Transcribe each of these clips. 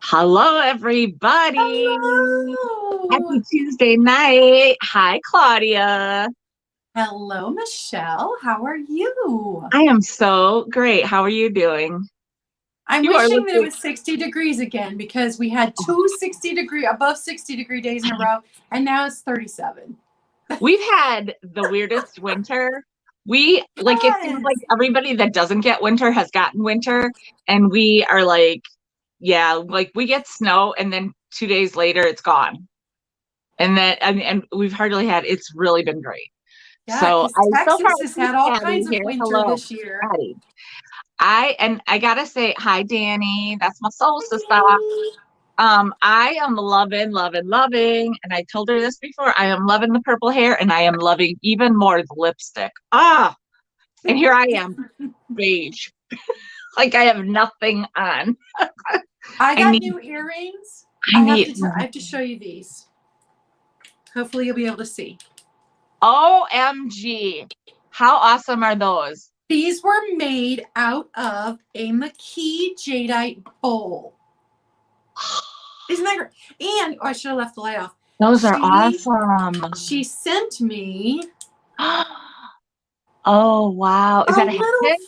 Hello, everybody. Hello. Happy Tuesday night. Hi, Claudia. Hello, Michelle. How are you? I am so great. How are you doing? I'm You are wishing that it looking. was 60 degrees again because we had above 60 degree days in a row, and now it's 37. We've had the weirdest winter. It seems like Yes. everybody that doesn't get winter has gotten winter, and we are like, yeah, like we get snow, and then 2 days later it's gone. And we've hardly had. It's really been great. Yeah, So because I so far Texas has see had all Patty kinds of here. winter Hello, this year. Patty. I gotta say hi, Danny. That's my soul sister. Hi, I am loving, and I told her this before. I am loving the purple hair, and I am loving even more the lipstick. And here I am, beige, like I have nothing on. I I got need, new earrings. I I need. have to show you these. Hopefully, you'll be able to see. OMG, how awesome are those? These were made out of a Caye jadeite bowl. Isn't that great? And I should have left the light off. Those are awesome. She sent me Oh, wow. Is that a little head?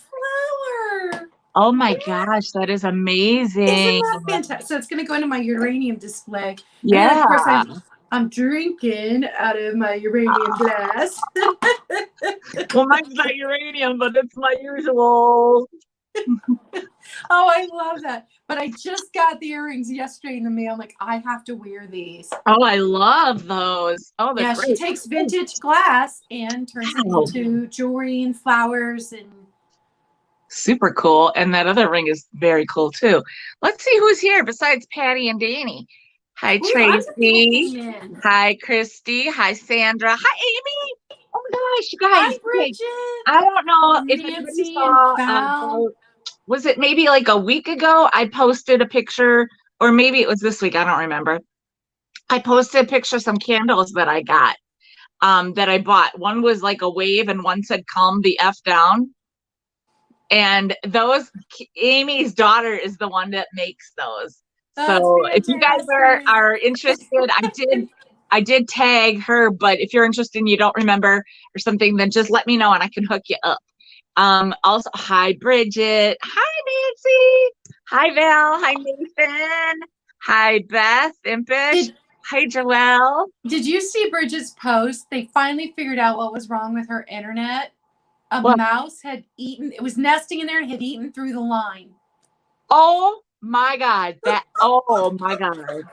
flower. Oh my gosh, that is amazing. Isn't that fantastic? So it's going to go into my uranium display. Yeah. And then, of course, I'm drinking out of my uranium glass. Well, mine's not uranium, but it's my usual. Oh, I love that. But I just got the earrings yesterday in the mail. I'm like, I have to wear these. Oh, I love those. Oh, they're Yeah, great. she takes vintage glass and turns it into jewelry and flowers and super cool. And that other ring is very cool too. Let's see who's here besides Patty and Danny. Hi, Tracy. Hi, Christy. Hi, Sandra. Hi, Amy. Oh my gosh, you guys. Hi, Bridget. I don't know if anybody saw. Was it maybe like a week ago? I posted a picture, or maybe it was this week. I don't remember. I posted a picture of some candles that I got, that I bought. One was like a wave, and one said "Calm the F down." And those, Amy's daughter is the one that makes those. So if you guys are interested, I did tag her, but if you're interested and you don't remember or something, then just let me know and I can hook you up. Also, hi Bridget, hi Nancy, hi Val, hi Nathan, hi Beth, Impish, hi Joelle. Did you see Bridget's post? They finally figured out what was wrong with her internet. A mouse had eaten, it was nesting in there and had eaten through the line. Oh my God. Oh my God. Or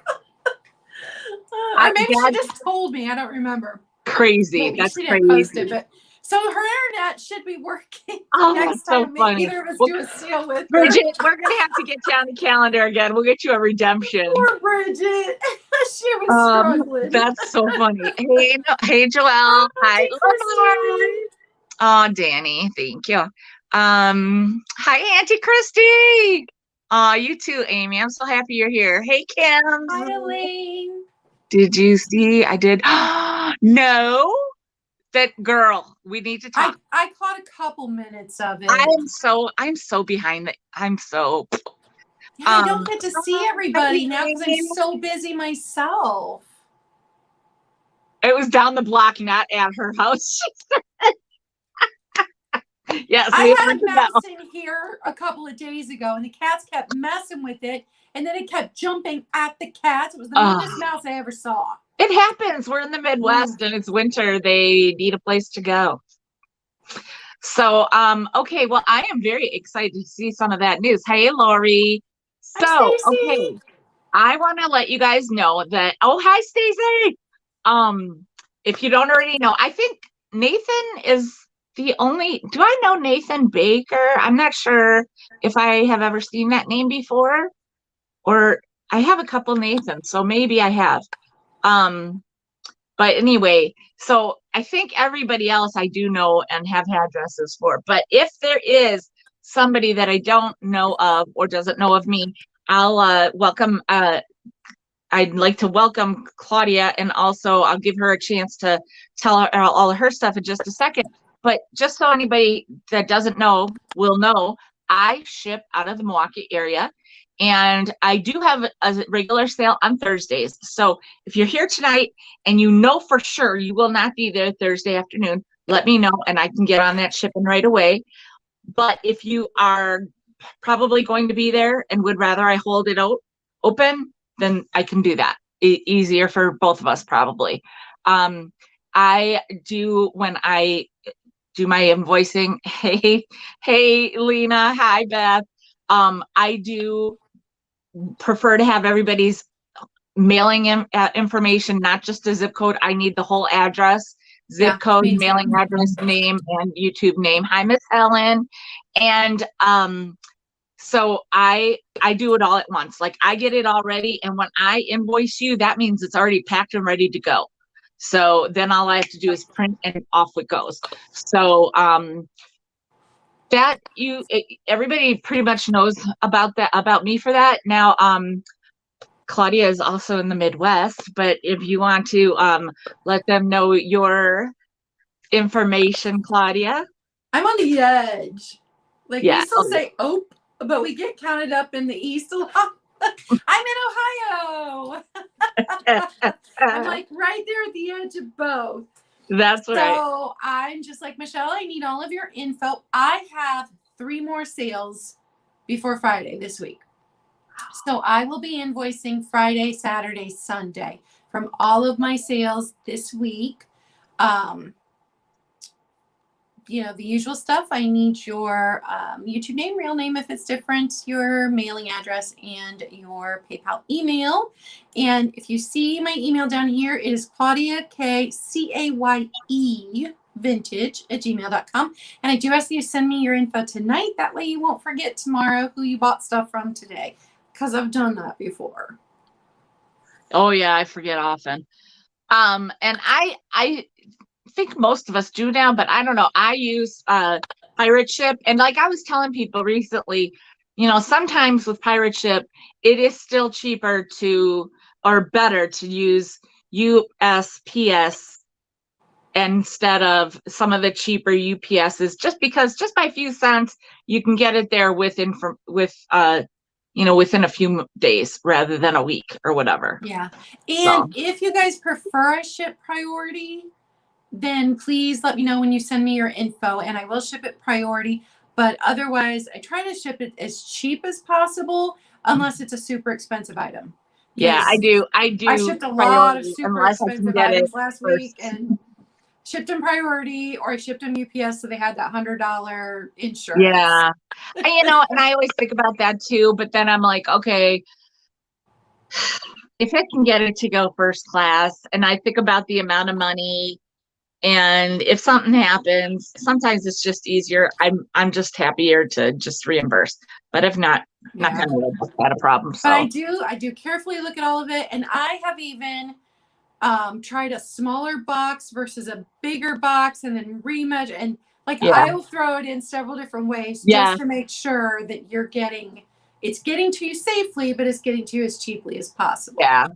maybe she just told me. I don't remember. Crazy. Maybe That's she crazy. didn't post it, but so her internet should be working. Oh, next that's so time. funny. Either of us do a seal with Bridget, we're going to have to get you on the calendar again. We'll get you a redemption. Poor Bridget. She was struggling. That's so funny. Hey, Joelle. Hi. Oh, Danny. Thank you. Hi, Auntie Christy. You too, Amy. I'm so happy you're here. Hey, Kim. Hi, Elaine. Did you see? I did. No. That girl, we need to talk. I caught a couple minutes of it. I'm so behind that. I'm so. Yeah, I don't get to see everybody now because I'm so busy myself. It was down the block, not at her house. Yes, I had a mouse in here a couple of days ago, and the cats kept messing with it, and then it kept jumping at the cats. It was the meanest mouse I ever saw. It happens. We're in the Midwest, and it's winter. They need a place to go. So, okay. Well, I am very excited to see some of that news. Hey, Lori. So, okay, I want to let you guys know that. Oh, hi, Stacey. If you don't already know, I think Nathan is the only. Do I know Nathan Baker? I'm not sure if I have ever seen that name before, or I have a couple Nathans, so maybe I have. But anyway, so I think everybody else I do know and have addresses for. But if there is somebody that I don't know of or doesn't know of me, I'll welcome. I'd like to welcome Claudia, and also I'll give her a chance to tell her all of her stuff in just a second. But just so anybody that doesn't know will know, I ship out of the Milwaukee area, And I do have a regular sale on Thursdays. So if you're here tonight and you know for sure you will not be there Thursday afternoon, let me know and I can get on that shipping right away. But if you are probably going to be there and would rather I hold it open, then I can do that. Easier for both of us, probably. I do, when I do my invoicing, hey, Lena, hi, Beth. I do prefer to have everybody's mailing information, not just a zip code. I need the whole address, zip code, mailing address, name, and YouTube name. Hi, Miss Helen. And so I do it all at once. Like I get it all ready, and when I invoice you, that means it's already packed and ready to go. So then all I have to do is print and off it goes. So that everybody pretty much knows about that, about me for that. Now Claudia is also in the Midwest, but if you want to let them know your information, Claudia. I'm on the edge. Like yeah. we still say "ope," but we get counted up in the East a lot. I'm in Ohio. I'm like right there at the edge of both. That's right. So I'm just like, Michele, I need all of your info. I have 3 more sales before Friday this week. So I will be invoicing Friday, Saturday, Sunday from all of my sales this week. You know, the usual stuff. I need your YouTube name, real name if it's different, your mailing address, and your PayPal email. And if you see my email down here, it is claudiacayevintage@gmail.com. And I do ask you to send me your info tonight. That way you won't forget tomorrow who you bought stuff from today, because I've done that before. Oh yeah, I forget often. And I think most of us do now, but I don't know. I use Pirate Ship, and like I was telling people recently, you know, sometimes with Pirate Ship, it is still cheaper or better to use USPS instead of some of the cheaper UPSs, just because just by a few cents you can get it there within a few days rather than a week or whatever. Yeah. And if you guys prefer a ship priority, then please let me know when you send me your info and I will ship it priority. But otherwise, I try to ship it as cheap as possible unless it's a super expensive item. Yeah, I do. I shipped a lot of super expensive items last week and shipped them priority, or I shipped them UPS, so they had that $100 insurance. Yeah. And, and I always think about that too, but then I'm like, okay, if I can get it to go first class, and I think about the amount of money, and if something happens, sometimes it's just easier. I'm just happier to just reimburse. But if not, not kind of had a problem. So. But I do carefully look at all of it, and I have even tried a smaller box versus a bigger box, and then remeasure, and I will throw it in several different ways just to make sure that it's getting to you safely, but it's getting to you as cheaply as possible. Yeah.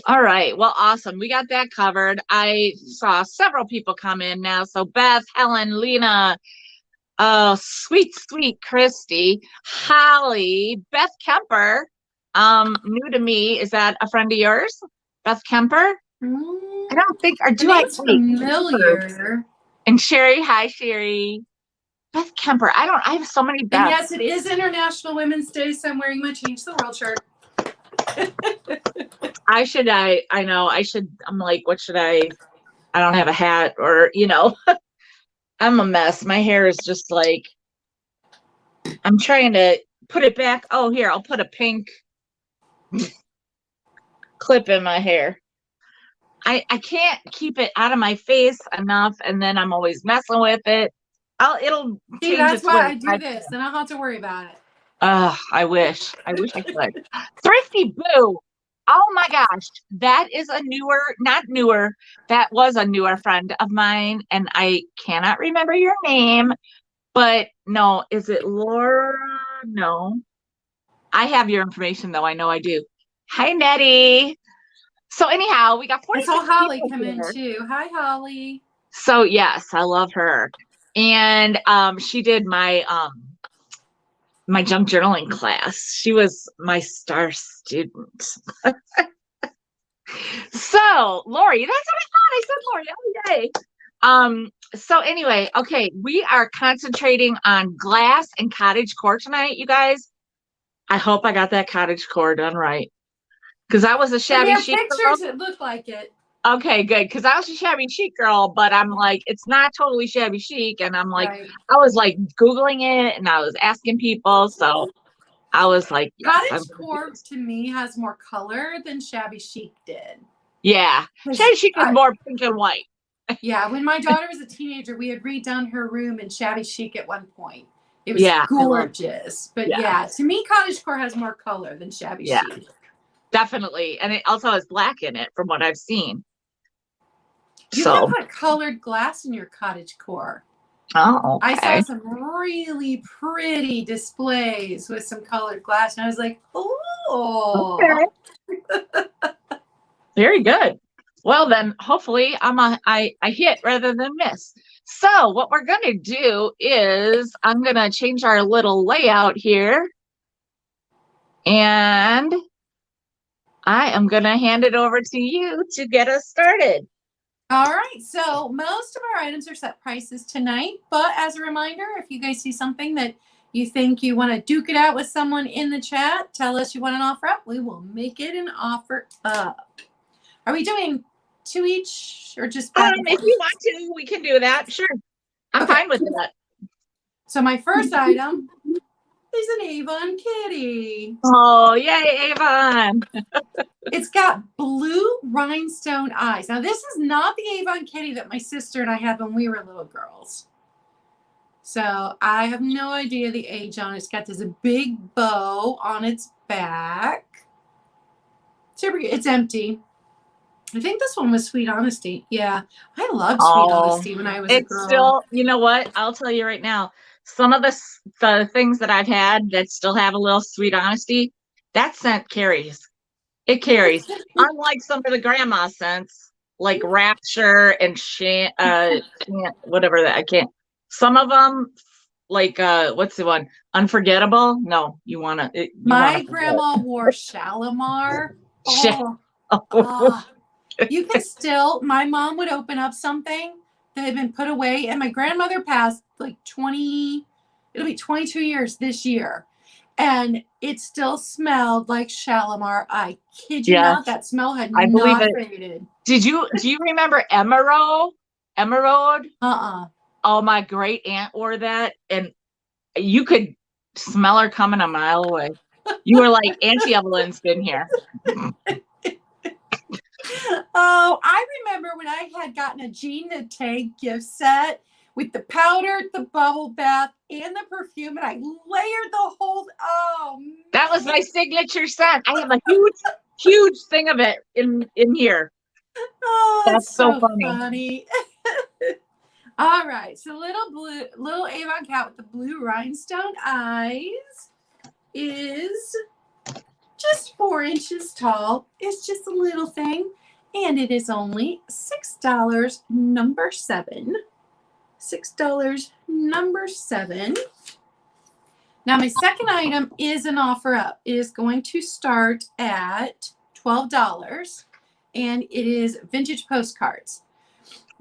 All right. Well, awesome. We got that covered. I saw several people come in now. So Beth, Helen, Lena, sweet Christy, Holly, Beth Kemper, new to me. Is that a friend of yours? Beth Kemper? I don't think, or do I? Familiar. And Sherry, hi Sherry. Beth Kemper. I have so many Beths. And yes, it is International Women's Day, so I'm wearing my Change the World shirt. I'm like, what should I don't have a hat, or I'm a mess. My hair is just like, I'm trying to put it back. Oh, here, I'll put a pink clip in my hair. I can't keep it out of my face enough, and then I'm always messing with it. It'll change. That's why I do this, and I don't have to worry about it. I wish I could. Thrifty Boo. Oh my gosh, that is that was a newer friend of mine, and I cannot remember your name, but no, is it Laura? No. I have your information though, I know I do. Hi, Nettie. So anyhow, we got 46 I saw Holly come in too. Hi, Holly. So yes, I love her. And she did my my junk journaling class. She was my star student. So, Lori, that's what I thought. I said Lori. Oh, yay. So anyway, okay, we are concentrating on glass and cottage core tonight, you guys. I hope I got that cottage core done right. Because I was a shabby chic pictures girl. that look like it. Okay, good. Because I was a shabby chic girl, but I'm like, it's not totally shabby chic. And I'm like, Right. I was like Googling it and I was asking people. So I was like, yes, cottage core to me has more color than shabby chic did. Yeah. Shabby chic is more pink and white. Yeah. When my daughter was a teenager, we had redone her room in shabby chic at one point. It was gorgeous. But yeah, to me, cottage core has more color than shabby chic. Definitely. And it also has black in it from what I've seen. You can put colored glass in your cottage core. Oh, okay. I saw some really pretty displays with some colored glass, and I was like, oh. Okay. Very good. Well, then hopefully I hit rather than miss. So what we're going to do is I'm going to change our little layout here. And I am going to hand it over to you to get us started. All right. So most of our items are set prices tonight. But as a reminder, if you guys see something that you think you want to duke it out with someone in the chat, tell us you want an offer up. We will make it an offer up. Are we doing 2 each or just back and forth? If you want to, we can do that. Sure. I'm fine with that. So my first item is an Avon Kitty. Oh, yay, Avon. It's got blue rhinestone eyes. Now, this is not the Avon Kitty that my sister and I had when we were little girls. So I have no idea the age on it. It's got this big bow on its back. It's empty. I think this one was Sweet Honesty. Yeah, I loved Sweet Honesty when I was a girl. Still, you know what? I'll tell you right now. Some of the things that I've had that still have a little Sweet Honesty, that scent carries. It carries. Unlike some of the grandma scents, like Rapture and whatever that I can't. Some of them, like what's the one? Unforgettable. No, you wanna. My grandma wore Shalimar. You can still. My mom would open up something that had been put away, and my grandmother passed like 20. It'll be 22 years this year. And it still smelled like Shalimar. I kid you not, that smell had not faded. Do you remember Emerald? Oh, my great aunt wore that, and you could smell her coming a mile away. You were like, Auntie Evelyn's been here. Oh, I remember when I had gotten a Jean Naté gift set with the powder, the bubble bath, and the perfume, and I layered the whole. Oh, man. That was my signature scent. I have a huge thing of it in here. Oh, that's so funny. All right, so little Avon cat with the blue rhinestone eyes is just 4 inches tall. It's just a little thing, and it is only $6, number 7. $6, number 7. Now, my second item is an offer up. It is going to start at $12, and it is vintage postcards.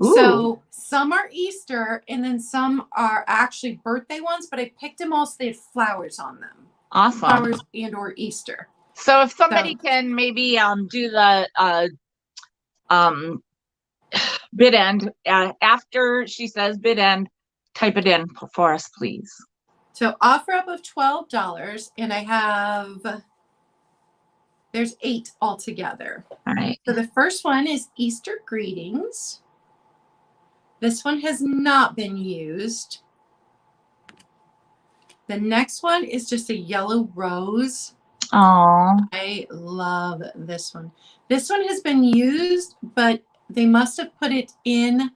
Ooh. So some are Easter, and then some are actually birthday ones, but I picked them all so they had flowers on them. Awesome. Flowers and or Easter. So if somebody can maybe do the bid end after she says bid end, type it in for us, please. So offer up of $12, and I have there's 8 altogether. All right. So the first one is Easter greetings. This one has not been used. The next one is just a yellow rose. Oh, I love this one. This one has been used, but they must have put it in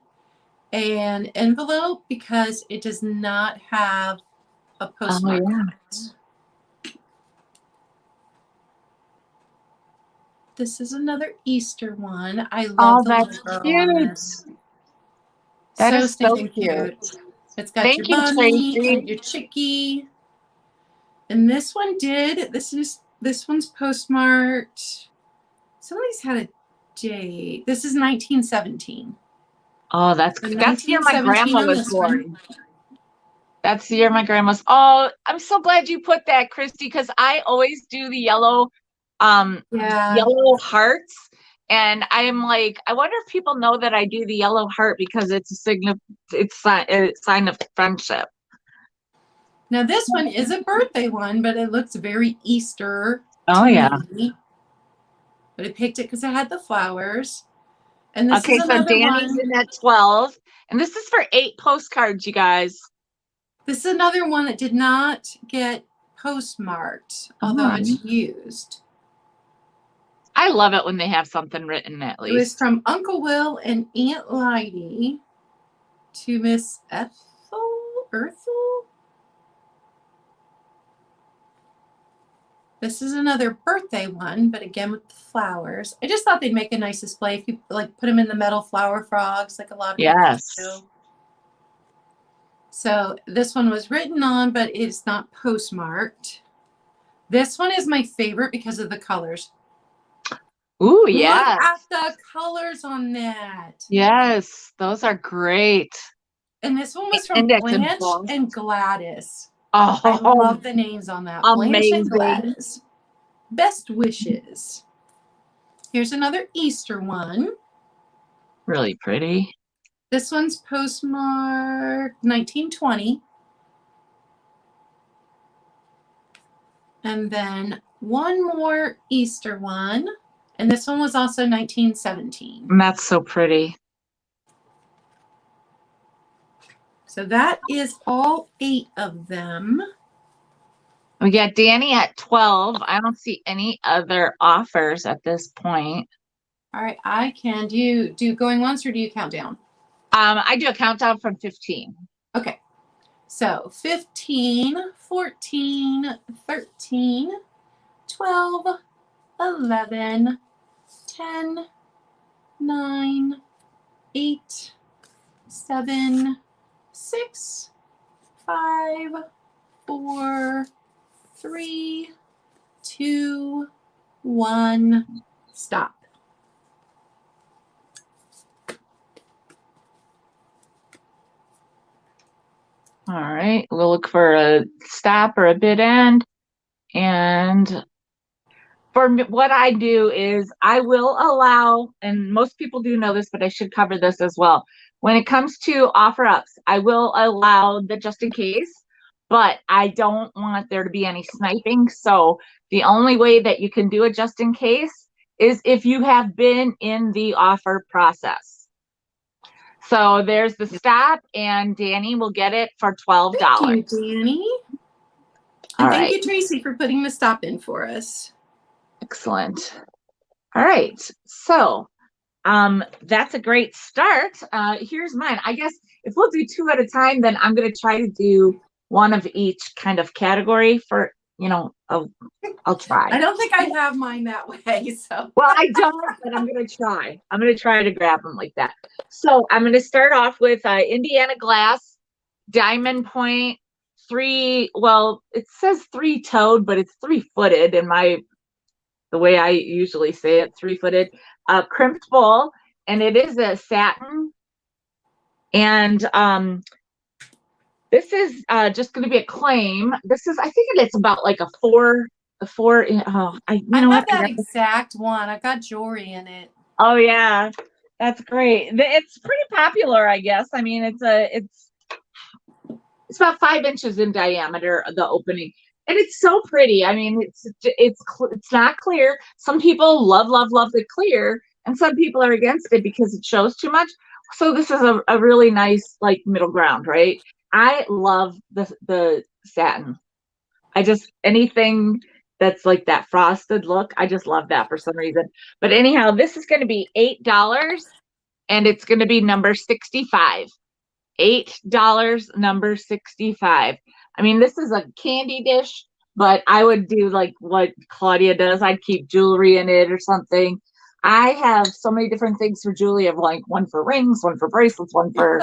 an envelope because it does not have a postmark on it. This is another Easter one. I love the that's cute. That is so cute. It's got your bunny and your chickie. And this one did, this one's postmarked. Some of these had a date. This is 1917. Oh, that's the year my grandma was born. That's the year my grandma's. Oh, I'm so glad you put that, Christy, because I always do the yellow hearts. And I'm like, I wonder if people know that I do the yellow heart because it's a sign of friendship. Now this one is a birthday one, but it looks very Easter. Oh yeah. Me. But I picked it because I had the flowers. And this is another so Danny's one. In at 12. And this is for 8 postcards, you guys. This is another one that did not get postmarked, although it's used. I love it when they have something written at least. It was from Uncle Will and Aunt Lydy to Miss Ethel. This is another birthday one, but again with the flowers. I just thought they'd make a nice display if you like put them in the metal flower frogs, like a lot of people do. So this one was written on, but it's not postmarked. This one is my favorite because of the colors. Ooh, yeah. Look at the colors on that. Yes, those are great. And this one was from Blanche and Gladys. Oh, I love the names on that. Amazing. Blanche and Gladys. Best wishes. Here's another Easter one. Really pretty. This one's postmarked 1920. And then one more Easter one. And this one was also 1917. And that's so pretty. So that is all 8 of them. We got Danny at 12. I don't see any other offers at this point. All right, I can do going once, or do you count down? I do a countdown from 15. Okay. So 15, 14, 13, 12, 11, 10, 9, 8, 7, 6, 5, 4, 3, 2, 1, stop. All right, we'll look for a stop or a bid end. And for what I do is I will allow, and most people do know this, but I should cover this as well. When it comes to offer ups, I will allow the just in case, but I don't want there to be any sniping. So the only way that you can do it just in case is if you have been in the offer process. So there's the stop, and Danny will get it for $12. Thank you, Danny. And thank you, Tracy, for putting the stop in for us. Excellent. All right. So that's a great start. Here's mine. I guess if we'll do 2 at a time, then I'm going to try to do one of each kind of category for, I'll try. I don't think I have mine that way. So well, I don't, but I'm going to try. I'm going to try to grab them like that. So I'm going to start off with Indiana Glass, Diamond Point, 3. Well, it says 3-toed, but it's 3-footed in the way I usually say it, 3-footed. Crimped bowl, and it is a satin. And this is just going to be a claim. This is, I think it's about like a 4. I have that exact one. I got jewelry in it. Oh yeah, that's great. It's pretty popular, I guess. I mean, it's about 5 inches in diameter, the opening, and it's so pretty. I mean, it's not clear. Some people love the clear, and some people are against it because it shows too much. So this is a really nice like middle ground, right? I love the satin. Anything that's like that frosted look, I just love that for some reason. But anyhow, this is going to be $8, and it's going to be number 65. $8, number 65. I mean, this is a candy dish, but I would do like what Claudia does. I'd keep jewelry in it or something. I have so many different things for jewelry. I have like one for rings, one for bracelets, one for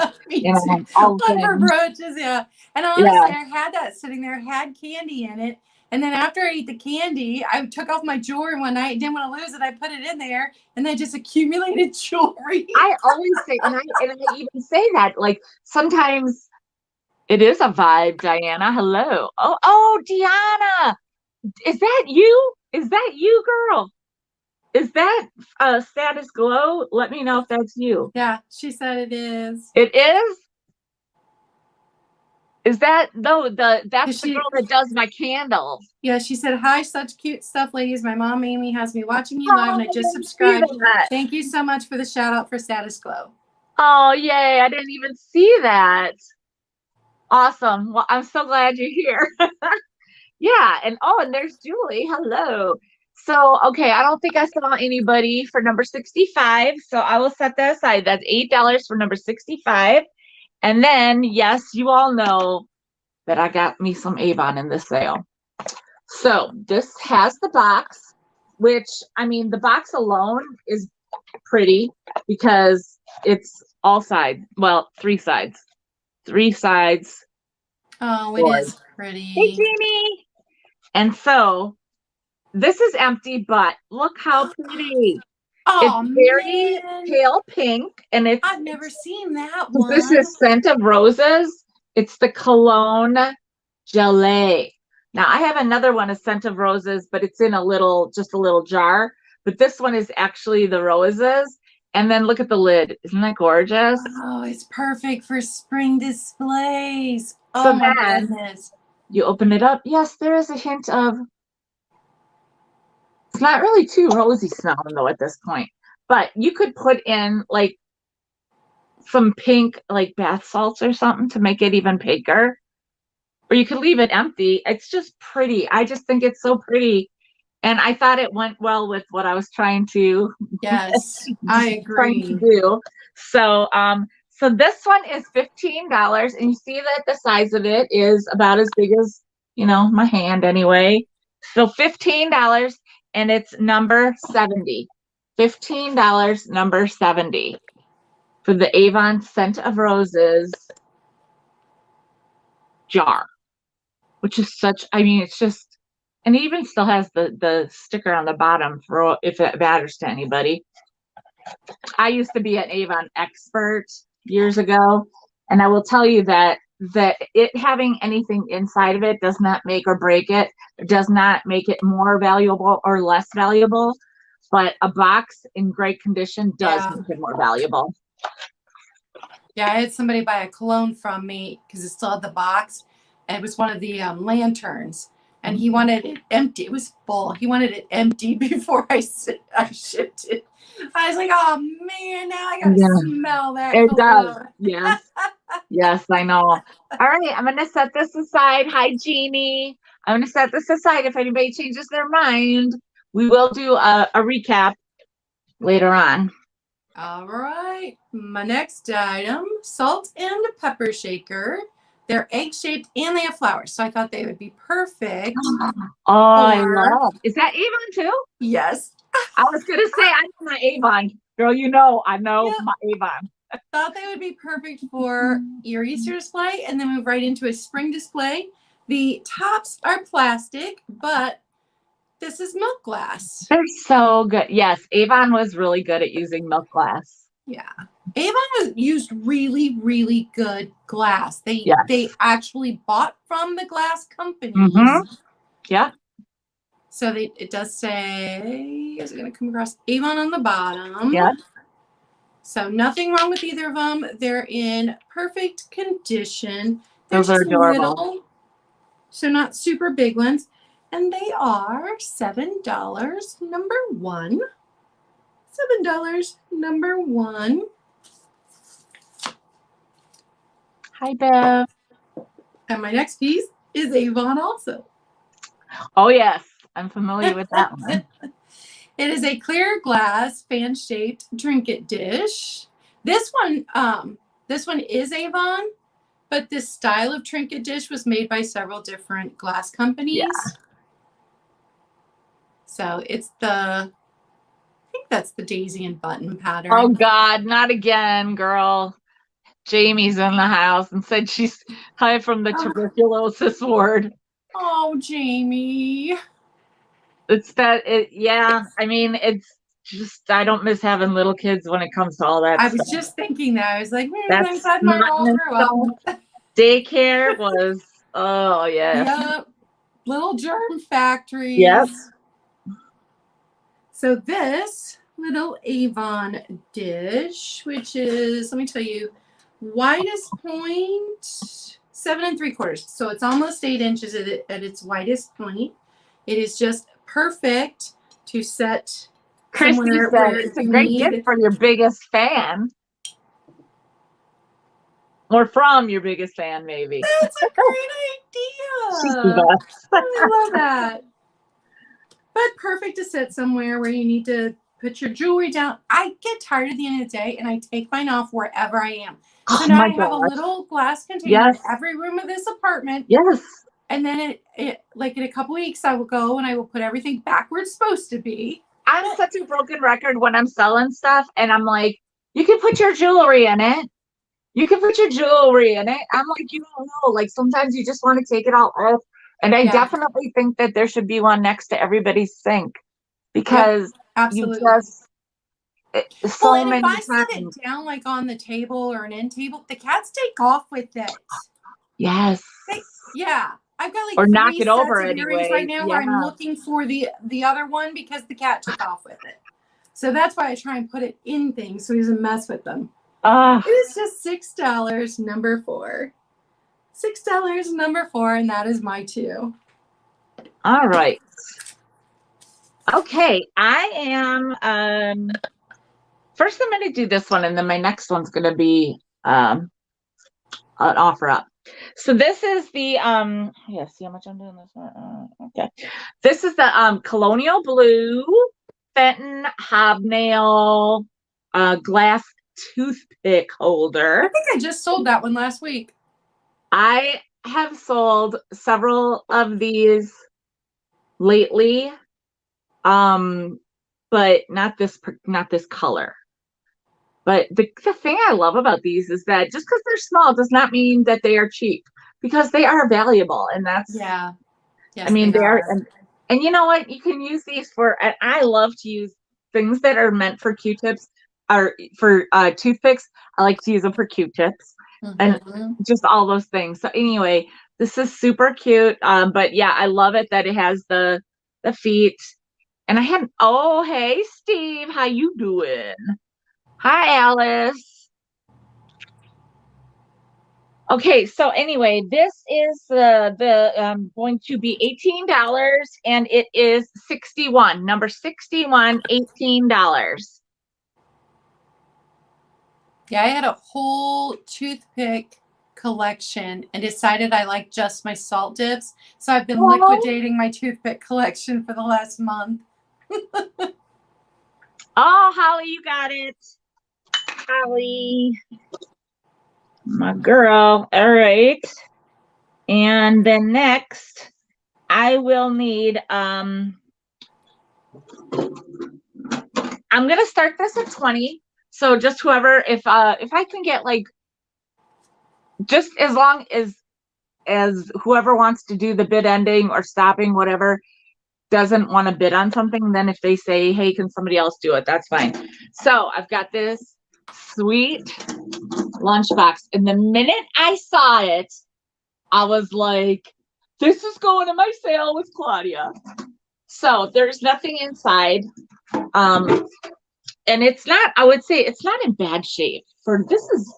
all one for brooches, yeah. And honestly, I had that sitting there, had candy in it, And then after I ate the candy, I took off my jewelry one night, didn't want to lose it. I put it in there, and then just accumulated jewelry. I always say, and I even say that, like, sometimes it is a vibe, Diana. Hello. Oh, Deanna. Is that you? Is that you, girl? Is that Status Glow? Let me know if that's you. Yeah, she said it is. It is? Is that that's the girl that does my candles? Yeah, she said, hi, such cute stuff, ladies. My mom, Amy, has me watching you live, and I just subscribed. Thank you so much for the shout out for Status Glow. Oh, yay. I didn't even see that. Awesome. Well, I'm so glad you're here. Yeah. And there's Julie. Hello. So, okay, I don't think I saw anybody for number 65. So I will set that aside. That's $8 for number 65. And then, yes, you all know that I got me some Avon in this sale. So this has the box, which, I mean, the box alone is pretty because it's all sides. Well, three sides. Three sides. Oh, it is pretty. Hey, Jeannie. And so this is empty, but look how pretty. Oh, it's very pale pink, and I've never seen that one. This is Scent of Roses. It's the Cologne Gelée. Now I have another one, a Scent of Roses, but it's in just a little jar. But this one is actually the roses. And then look at the lid. Isn't that gorgeous? Oh, it's perfect for spring displays. So oh my goodness. You open it up. Yes, there is a hint of, it's not really too rosy smelling though at this point. But you could put in like some pink like bath salts or something to make it even pinker. Or you could leave it empty. It's just pretty. I just think it's so pretty. And I thought it went well with what I was trying to. Yes, I agree. To do. So, so this one is $15, and you see that the size of it is about as big as, my hand anyway. So $15, and it's number 70. $15, number 70 for the Avon Scent of Roses jar, which is it's just. And it even still has the sticker on the bottom for if it matters to anybody. I used to be an Avon expert years ago, and I will tell you that it having anything inside of it does not make or break it. It does not make it more valuable or less valuable, but a box in great condition does make it more valuable. Yeah, I had somebody buy a cologne from me because it still had the box, and it was one of the lanterns. And he wanted it empty. It was full. He wanted it empty before I shipped it. I was like, oh, man, now I got to smell that. It does. Yes. Yes, I know. All right, I'm going to set this aside. Hi, Jeannie. I'm going to set this aside. If anybody changes their mind, we will do a recap later on. All right. My next item, salt and pepper shaker. They're egg-shaped and they have flowers. So I thought they would be perfect. I love. Is that Avon too? Yes. I was going to say, I know my Avon. Girl, I know my Avon. I thought they would be perfect for your Easter display and then move right into a spring display. The tops are plastic, but this is milk glass. They're so good. Yes, Avon was really good at using milk glass. Yeah. Avon was used really, really good glass. They actually bought from the glass companies. Mm-hmm. Yeah. So it does say, is it going to come across Avon on the bottom? Yeah. So nothing wrong with either of them. They're in perfect condition. Those are adorable. Little, so not super big ones. And they are $7, number one. $7, number one. Hi, Bev. And my next piece is Avon also. Oh, yes. I'm familiar with that one. It is a clear glass fan-shaped trinket dish. This one is Avon, but this style of trinket dish was made by several different glass companies. Yeah. So it's I think that's the daisy and button pattern. Oh, God, not again, girl. Jamie's in the house and said she's high from the tuberculosis ward. Oh, Jamie. It's that, yeah. I mean, it's just, I don't miss having little kids when it comes to all that I stuff. was just thinking that. I was like, I'm That's glad mine all grew up. Daycare was, oh, yeah. Yep. Little germ factories. Yep. So this little Avon dish, which is, let me tell you, widest point 7 3/4. So it's almost 8 inches at its widest point. It is just perfect to set Christy somewhere said where it's a you great need. gift for your biggest fan. Or from your biggest fan, maybe. That's a great idea. I love that. But perfect to sit somewhere where you need to put your jewelry down. I get tired at the end of the day and I take mine off wherever I am. So now I have a little glass container in every room of this apartment. Yes. And then it like in a couple weeks I will go and I will put everything back where it's supposed to be. I'm such a broken record when I'm selling stuff and I'm like, you can put your jewelry in it. You can put your jewelry in it. I'm like, you don't know. Like sometimes you just want to take it all off. And I definitely think that there should be one next to everybody's sink because absolutely. you just so and many if I times. set it down like on the table or an end table, the cats take off with it. Yes. I've got like or 3 knock it sets over of earrings right now where I'm looking for the other one because the cat took off with it. So that's why I try and put it in things so he doesn't mess with them. It is just $6, number 4. $6, number 4, and that is my 2. All right. Okay, I am first I'm going to do this one and then my next one's going to be an offer up. So this is the yeah, see how much I'm doing this one? Okay. This is the Colonial Blue Fenton Hobnail glass toothpick holder. I think I just sold that one last week. I have sold several of these lately, but not this color. But the thing I love about these is that just because they're small does not mean that they are cheap, because they are valuable, and that's yes, I mean they are. And you know what, you can use these for, and I love to use things that are meant for Q-tips or for toothpicks. I like to use them for Q-tips and just all those things. So anyway, this is super cute. But yeah, I love it that it has the feet. And I had, oh, hey, Steve, how you doing? Hi, Alice. Okay, so anyway, this is going to be $18 and it is 61, number 61, $18. Yeah, I had a whole toothpick collection and decided I like just my salt dips. So I've been liquidating my toothpick collection for the last month. Oh, Holly, you got it. Holly, my girl. All right. And then next, I will need, I'm going to start this at 20. So just whoever, if I can get like, just as long as whoever wants to do the bid ending or stopping, whatever, doesn't want to bid on something, then if they say, hey, can somebody else do it, that's fine. So I've got this sweet lunchbox, and the minute I saw it, I was like, this is going to my sale with Claudia. So there's nothing inside. And it's not, I would say it's not in bad shape for, this is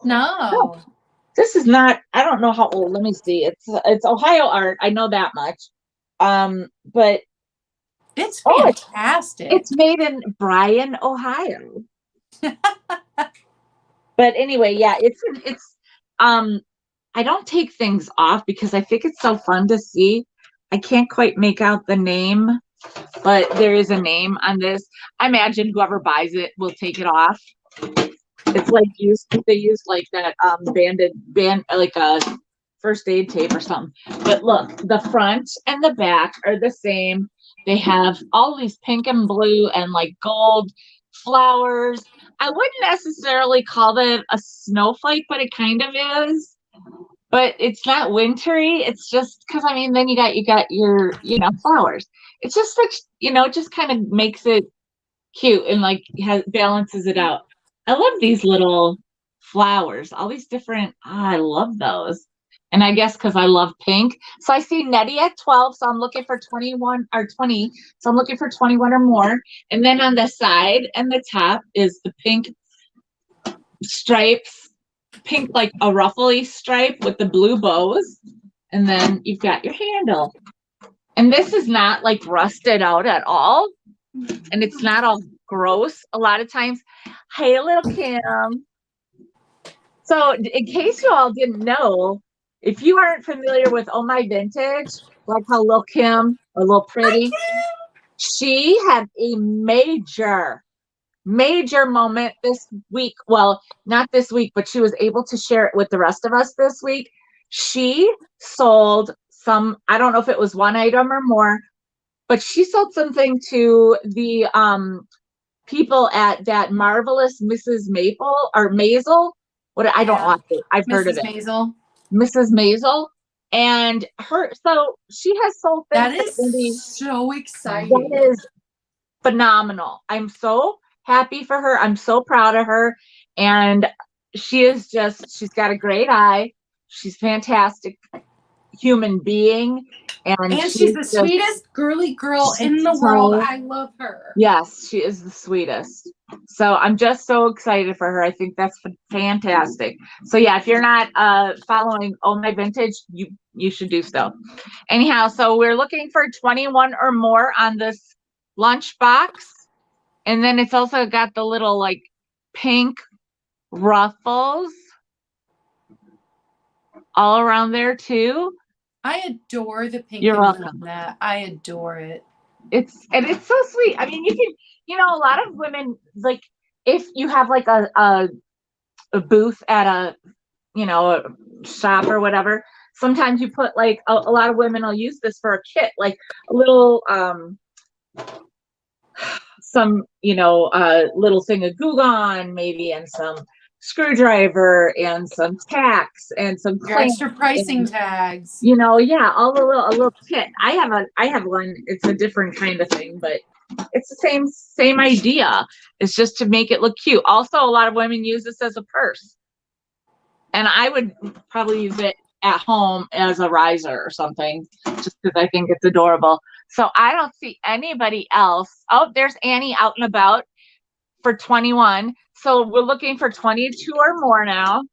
this is not, I don't know how old, let me see. It's Ohio art, I know that much. But it's fantastic. It's made in Bryan, Ohio. But anyway, yeah, it's I don't take things off because I think it's so fun to see. I can't quite make out the name, but there is a name on this. I imagine whoever buys it will take it off. It's like they use like that band like a first aid tape or something. But look, the front and the back are the same. They have all these pink and blue and like gold flowers. I wouldn't necessarily call it a snowflake, but it kind of is. but it's not wintry. It's just because I mean, then you got your flowers. It's just such it just kind of makes it cute and like balances it out. I love these little flowers, all these different. I love those. And I guess because I love pink. So I see Nettie at 12. So I'm looking for 21 or 20. So I'm looking for 21 or more. And then on the side and the top is the pink stripes, pink like a ruffly stripe with the blue bows. And then you've got your handle. And this is not like rusted out at all. And it's not all gross a lot of times. Hey, little Kim. So in case you all didn't know, if you aren't familiar with Oh My Vintage, like how little Kim, or little Pretty, she had a major moment this week. Well, not this week, but she was able to share it with the rest of us this week. She sold some, I don't know if it was one item or more, but she sold something to the people at that marvelous Mrs. Maple or Maisel. What I don't want it. I've heard of it. Mrs. Maisel. And so she has sold things. That is so exciting. That is phenomenal. I'm so happy for her. I'm so proud of her. And she's got a great eye. She's fantastic human being. And she's the sweetest girly girl in the world. I love her. Yes, she is the sweetest. So I'm just so excited for her. I think that's fantastic. So yeah, if you're not following Oh My Vintage, you should do so. Anyhow, so we're looking for 21 or more on this lunch box. And then it's also got the little like pink ruffles all around there too. I adore the pink. You're welcome. That I adore it. It's so sweet. I mean, you can, a lot of women, like if you have like a booth at a shop or whatever, sometimes you put like a lot of women will use this for a kit, like a little some little thing of Goo Gone maybe, and some screwdriver and some tacks and some extra pricing tags. All a little kit. I have one. It's a different kind of thing, but it's the same idea. It's just to make it look cute. Also, a lot of women use this as a purse, and I would probably use it at home as a riser or something, just because I think it's adorable. So I don't see anybody else. Oh, there's Annie out and about for 21. So we're looking for 22 or more now.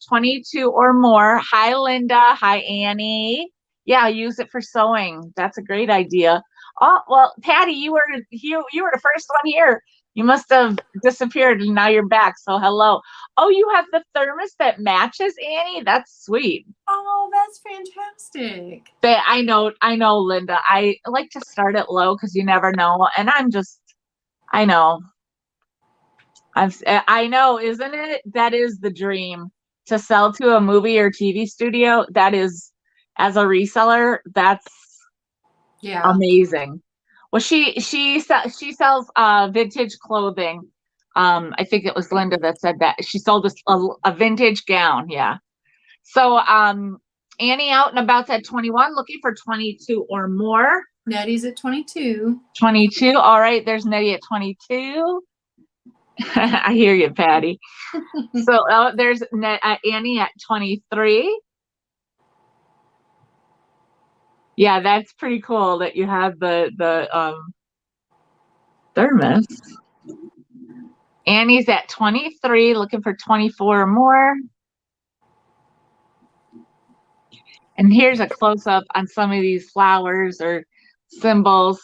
22 or more. Hi, Linda. Hi, Annie. Yeah, use it for sewing. That's a great idea. Oh, well, Patty, you were the first one here. You must have disappeared and now you're back. So hello. Oh, you have the thermos that matches, Annie? That's sweet. Oh, that's fantastic. I know, Linda. I like to start it low because you never know. And I know. I know, isn't it? That is the dream, to sell to a movie or TV studio. That is, as a reseller, that's amazing. Well, she sells vintage clothing. I think it was Linda that said that she sold a vintage gown. Yeah. So Annie out and about's at 21, looking for 22 or more. Nettie's at 22. 22. All right. There's Nettie at 22. I hear you, Patty. So there's Annie at 23. Yeah, that's pretty cool that you have the thermos. Annie's at 23, looking for 24 or more. And here's a close-up on some of these flowers or symbols.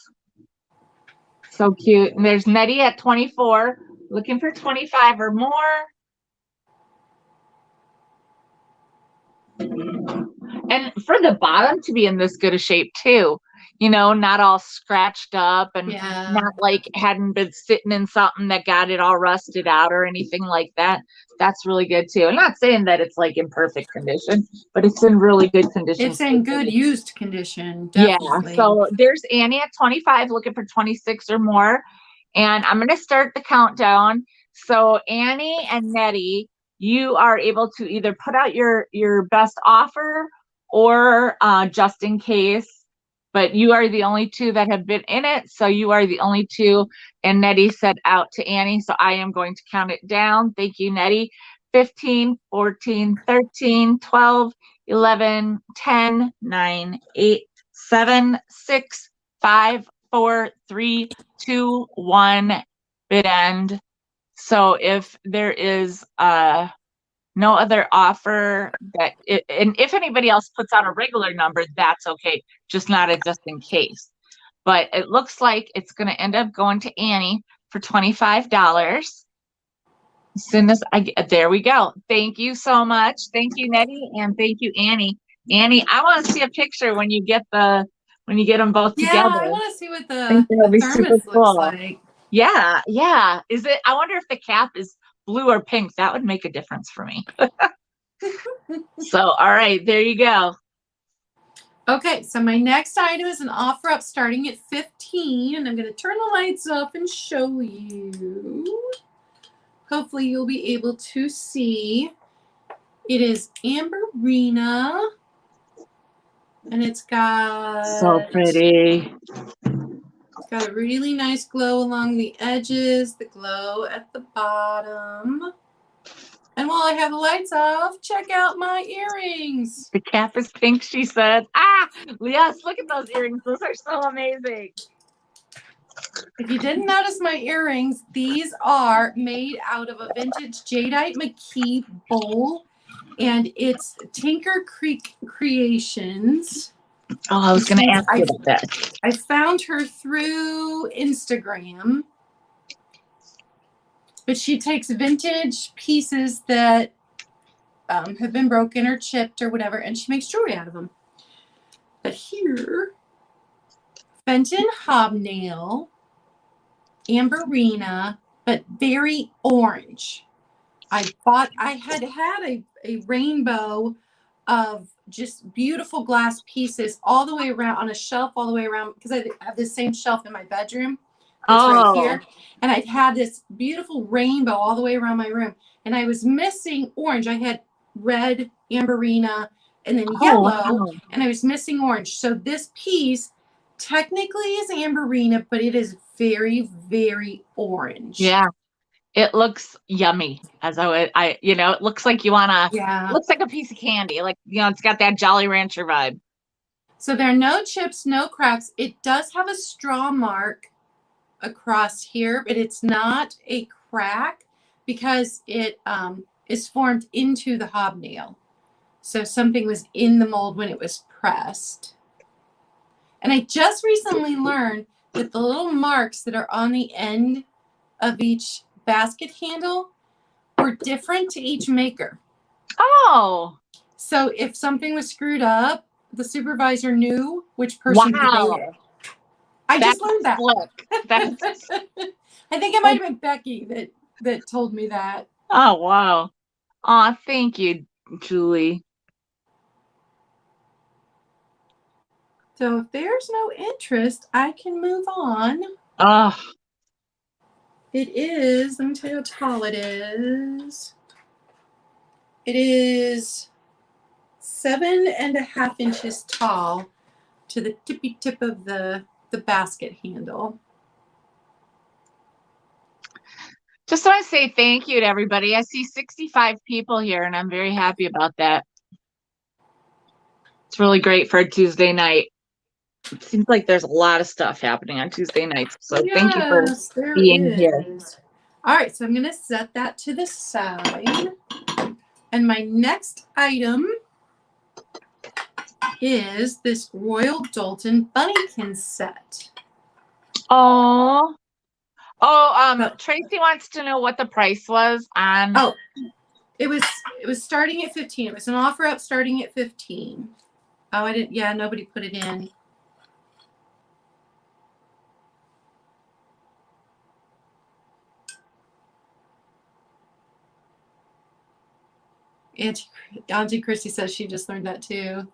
So cute. And there's Nettie at 24. Looking for 25 or more. And for the bottom to be in this good a shape too, not all scratched up and not like hadn't been sitting in something that got it all rusted out or anything like that. That's really good too. I'm not saying that it's like in perfect condition, but it's in really good condition. It's in good used condition. Definitely. Yeah. So there's Annie at 25, looking for 26 or more. And I'm going to start the countdown. So Annie and Nettie you are able to either put out your best offer or just in case. But you are the only two that have been in it, so you are the only two. And Nettie said out to Annie, so I am going to count it down. Thank you, Nettie. 15, 14, 13, 12, 11, 10, 9, 8, 7, 6, 5, 4, 3, 2, 1, bid end. So if there is no other offer and if anybody else puts out a regular number, that's okay, just not a just in case. But it looks like it's going to end up going to Annie for $25. As soon as there we go. Thank you so much. Thank you, Nettie, and thank you, Annie. Annie, I want to see a picture when you get them both together. Yeah, I want to see what the thermos looks like. Yeah. Is it? I wonder if the cap is blue or pink. That would make a difference for me. So, all right, there you go. Okay, so my next item is an offer up starting at 15, and I'm going to turn the lights off and show you. Hopefully you'll be able to see. It is Amberina, and it's got so pretty. It's got a really nice glow along the edges, the glow at the bottom. And while I have the lights off, check out my earrings. The cap is pink, she said. Yes, look at those earrings. Those are so amazing. If you didn't notice my earrings, these are made out of a vintage Jadeite McKee bowl, and it's Tinker Creek Creations. Oh, I was going to ask you about that. I found her through Instagram, but she takes vintage pieces that have been broken or chipped or whatever, and she makes jewelry out of them. But here, Fenton Hobnail, Amberina, but very orange. I had a rainbow of just beautiful glass pieces all the way around on a shelf, all the way around, because I have the same shelf in my bedroom. It's right here. And I'd had this beautiful rainbow all the way around my room. And I was missing orange. I had red, Amberina, and then yellow, and I was missing orange. So this piece technically is Amberina, but it is very, very orange. Yeah. It looks yummy. It looks like you want to, looks like a piece of candy. Like, it's got that Jolly Rancher vibe. So there are no chips, no cracks. It does have a straw mark across here, but it's not a crack because it is formed into the hobnail. So something was in the mold when it was pressed. And I just recently learned that the little marks that are on the end of each basket handle were different to each maker. Oh. So if something was screwed up, the supervisor knew which person to do it. I just learned that. I think it might have been Becky that told me that. Oh, wow. Oh, thank you, Julie. So if there's no interest, I can move on. Oh. It is, let me tell you how tall it is. It is 7.5 inches tall to the tippy tip of the basket handle. Just want to say thank you to everybody. I see 65 people here, and I'm very happy about that. It's really great for a Tuesday night. It seems like there's a lot of stuff happening on Tuesday nights. So thank you for being here. All right, so I'm going to set that to the side. And my next item is this Royal Doulton Bunnykin set. Oh, Tracy wants to know what the price was on. Oh, it was starting at 15. It was an offer up starting at 15. Oh, I didn't. Yeah, nobody put it in. Auntie Christy says she just learned that too.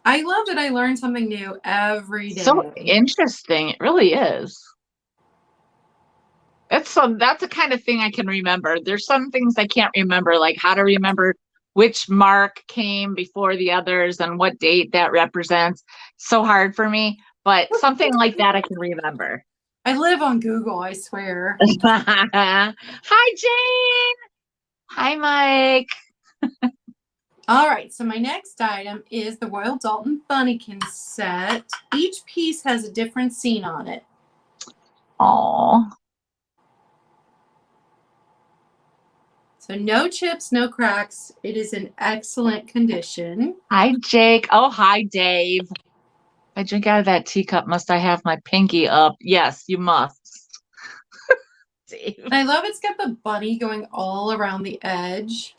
I love that I learn something new every day. So interesting. It really is. That's the kind of thing I can remember. There's some things I can't remember, like how to remember which mark came before the others and what date that represents. So hard for me, but something like that I can remember. I live on Google, I swear. Hi, Jane. Hi, Mike. All right, so my next item is the Royal Dalton Bunnykin set. Each piece has a different scene on it. Oh. So no chips, no cracks. It is in excellent condition. Hi, Jake. Oh, hi, Dave. If I drink out of that teacup, must I have my pinky up? Yes, you must. Dave. I love it's got the bunny going all around the edge.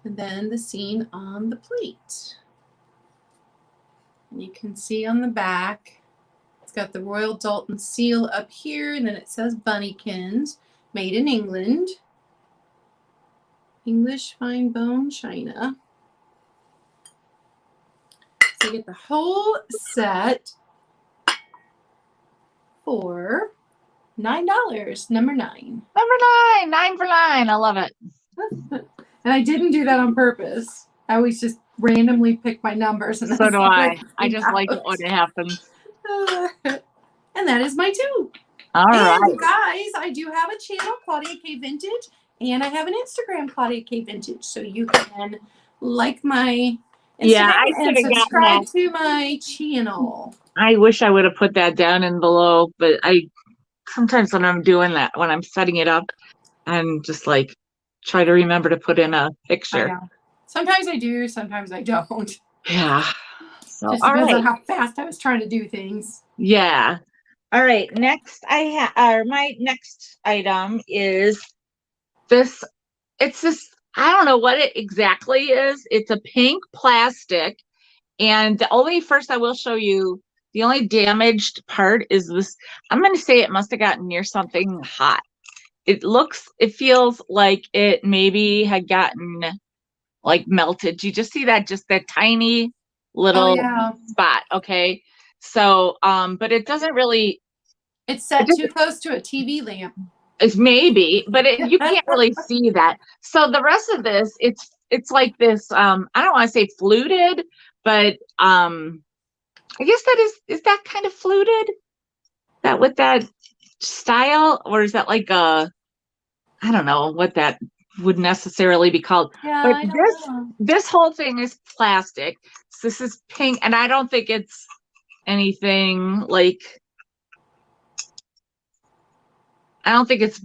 And then the scene on the plate. And you can see on the back, it's got the Royal Dalton seal up here, and then it says Bunnykins, made in England. English fine bone china. So you get the whole set for $9, number 9. Number 9, 9 for 9. I love it. And I didn't do that on purpose. I always just randomly pick my numbers. And so do I. I just like it when it happens. And that is my 2. All right. And guys, I do have a channel, Claudia Caye Vintage, and I have an Instagram, Claudia Caye Vintage. So you can like my Instagram and subscribe to my channel. I wish I would have put that down in below, but sometimes when I'm doing that, when I'm setting it up, I'm just like, try to remember to put in a picture. Sometimes I do, sometimes I don't. Yeah. So just depends on how fast I was trying to do things. Yeah. All right. Next, my next item is this. It's this. I don't know what it exactly is. It's a pink plastic, and I will show you. The only damaged part is this. I'm going to say it must have gotten near something hot. It feels like it maybe had gotten like melted. You just see that tiny little spot. Okay. So, but it doesn't really. It's set too close to a TV lamp. It's maybe, but you can't really see that. So the rest of this, it's like this. I don't want to say fluted, but I guess is that kind of fluted? That with that style, or is that like I don't know what that would necessarily be called. Yeah, but this whole thing is plastic. So this is pink, and I don't think it's anything like. I don't think it's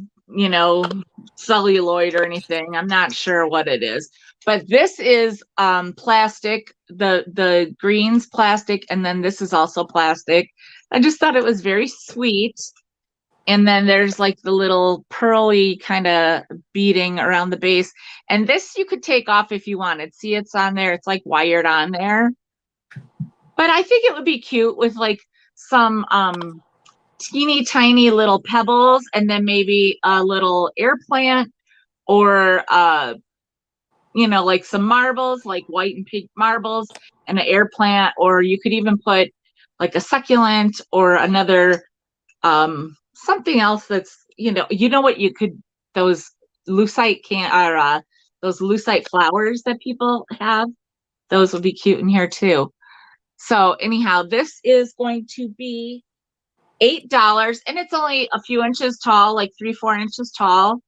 celluloid or anything. I'm not sure what it is, but this is plastic. The green's plastic, and then this is also plastic. I just thought it was very sweet. And then there's like the little pearly kind of beading around the base. And this you could take off if you wanted. See, it's on there. It's like wired on there. But I think it would be cute with like some teeny tiny little pebbles, and then maybe a little air plant, or like some marbles, like white and pink marbles, and an air plant. Or you could even put like a succulent or another something else that's what you could, those lucite those lucite flowers that people have, those would be cute in here too. So anyhow, this is going to be $8, and it's only a few inches tall, like 3-4 inches tall.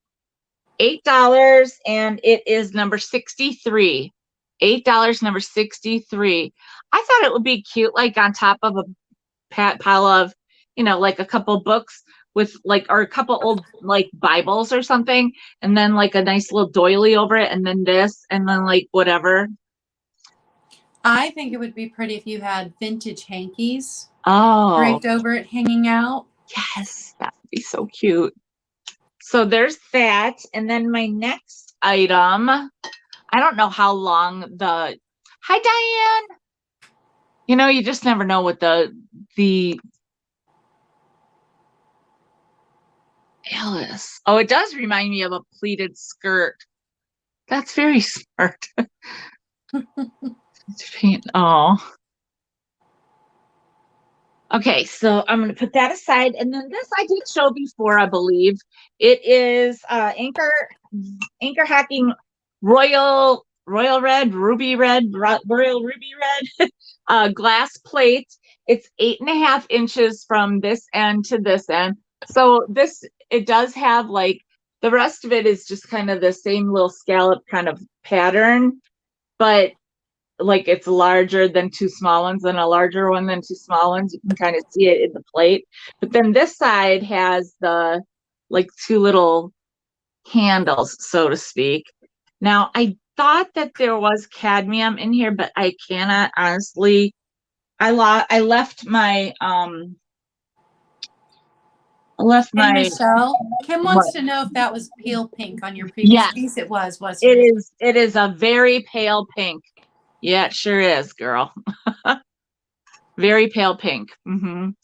$8, and it is number 63. $8, number 63. I thought it would be cute, like on top of a pile of, like a couple books with like, or a couple old like Bibles or something, and then like a nice little doily over it, and then this, and then like whatever. I think it would be pretty if you had vintage hankies. Draped over it, hanging out. Yes, that would be so cute. So there's that. And then my next item, I don't know how long hi, Diane. You just never know what the Alice. Oh, it does remind me of a pleated skirt. That's very smart. Oh. Okay, so I'm going to put that aside. And then this I did show before, I believe. It is Anchor Hacking Royal Red, Ruby Red, Royal Ruby Red glass plate. It's 8.5 inches from this end to this end. So this, it does have like, the rest of it is just kind of the same little scallop kind of pattern, but like it's larger than two small ones and a larger one than two small ones. You can kind of see it in the plate. But then this side has the like two little handles, so to speak. Now, I thought that there was cadmium in here, but I cannot honestly. I left my Hey, Michelle, Kim wants to know if that was pale pink on your previous piece. It was, wasn't it? It is. It is a very pale pink. Yeah, it sure is, girl. Very pale pink. And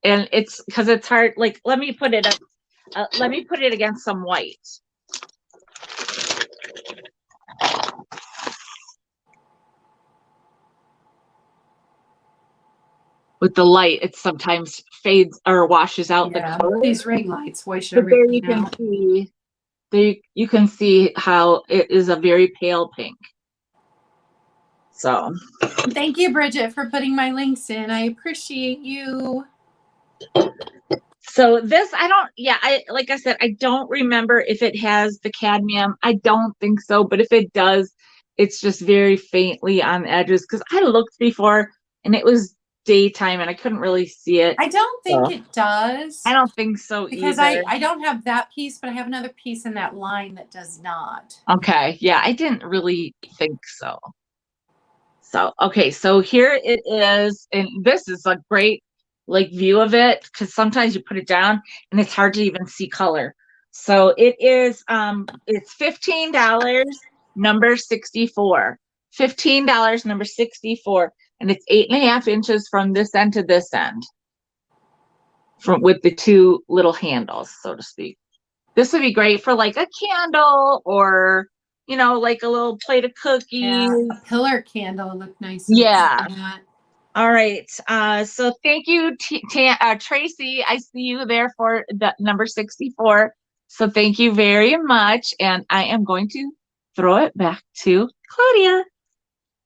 it's because it's hard. Like, let me put it against some white. With the light, it sometimes fades or washes out the color. These ring lights wash everything everything out. You can see how it is a very pale pink. So thank you, Bridget, for putting my links in. I appreciate you. So this, like I said, I don't remember if it has the cadmium. I don't think so, but if it does, it's just very faintly on the edges, because I looked before and it was daytime and I couldn't really see it. I don't think it does. I don't think so because either. I don't have that piece, but I have another piece in that line that does not. Okay. Yeah, I didn't really think so. So, okay, so here it is. And this is a great like view of it, because sometimes you put it down and it's hard to even see color. So it is, it's $15, number 64. $15, number 64. And it's 8.5 inches from this end to this end. With the two little handles, so to speak. This would be great for like a candle, or like a little plate of cookies. Yeah, a pillar candle would look nice. Yeah. All right. So thank you, Tracy. I see you there for the number 64. So thank you very much. And I am going to throw it back to Claudia.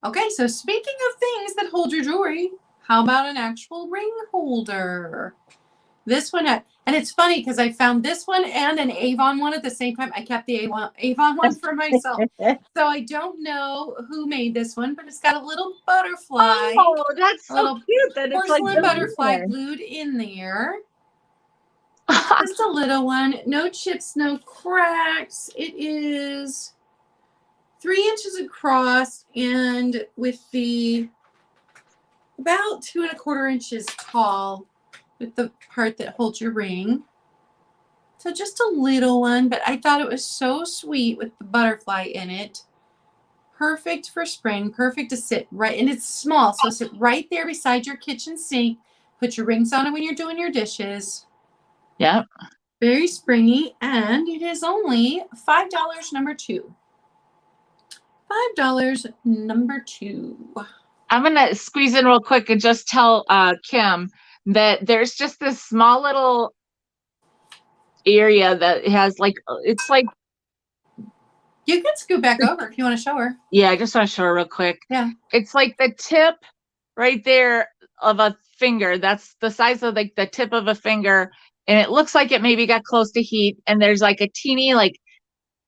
Okay, so speaking of things that hold your jewelry, how about an actual ring holder? This one, and it's funny because I found this one and an Avon one at the same time. I kept the Avon one for myself. So I don't know who made this one, but it's got a little butterfly. Oh, that's so cute. That it's like butterfly glued in there. Just a little one. No chips, no cracks. It is 3 inches across and with the about 2¼ inches tall. With the part that holds your ring. So just a little one, but I thought it was so sweet with the butterfly in it. Perfect for spring, perfect to sit right, and it's small, so sit right there beside your kitchen sink. Put your rings on it when you're doing your dishes. Yeah. Very springy, and it is only $5, number 2. $5, number 2. I'm going to squeeze in real quick and just tell Kim that there's just this small little area that has like, it's like. You can scoot back over if you want to show her. Yeah, I just want to show her real quick. Yeah. It's like the tip right there of a finger. That's the size of like the tip of a finger. And it looks like it maybe got close to heat. And there's like a teeny like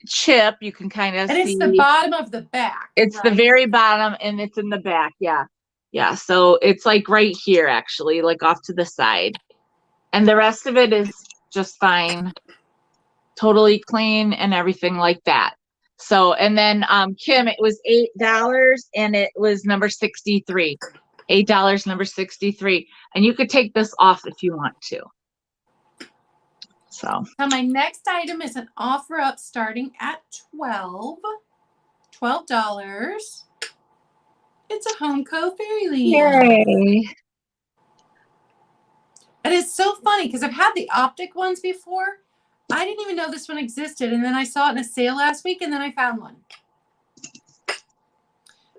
chip you can kind of see. And it's the bottom of the back. It's the very bottom and it's in the back. Yeah. Yeah, so it's like right here, actually, like off to the side. And the rest of it is just fine. Totally clean and everything like that. So, and then Kim, it was $8 and it was number 63. $8, number 63. And you could take this off if you want to. So. Now my next item is an offer up starting at $12. It's a Homco fairy leaf. Yay. And it's so funny because I've had the optic ones before. I didn't even know this one existed. And then I saw it in a sale last week and then I found one.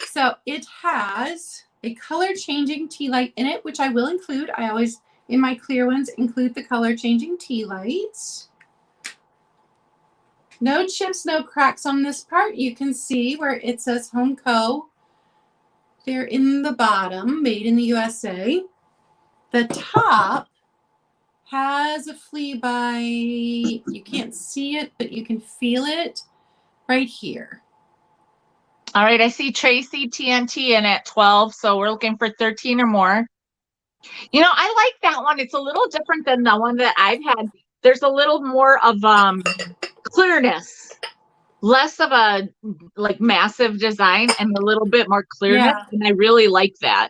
So it has a color changing tea light in it, which I will include. I always in my clear ones include the color changing tea lights. No chips, no cracks on this part. You can see where it says Home Co. There in the bottom, made in the USA. The top has a flea bite. You can't see it, but you can feel it right here. All right, I see Tracy TNT in at 12, so we're looking for 13 or more. You know, I like that one. It's a little different than the one that I've had. There's a little more of clearness, less of a like massive design and a little bit more clearness. Yeah. And I really like that.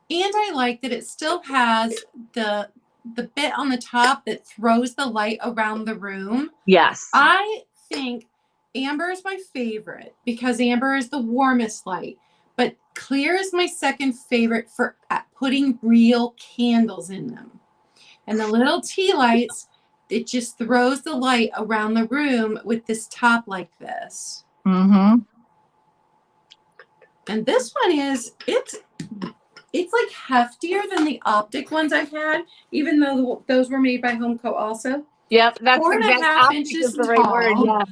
And I like that it still has the bit on the top that throws the light around the room. Yes. I think amber is my favorite because amber is the warmest light. But clear is my second favorite for putting real candles in them. And the little tea lights, it just throws the light around the room with this top like this. Mm-hmm. And this one is, it's like heftier than the optic ones I've had, even though those were made by Home Co. also. Yep, that's 4.5 inches the right word. Yeah.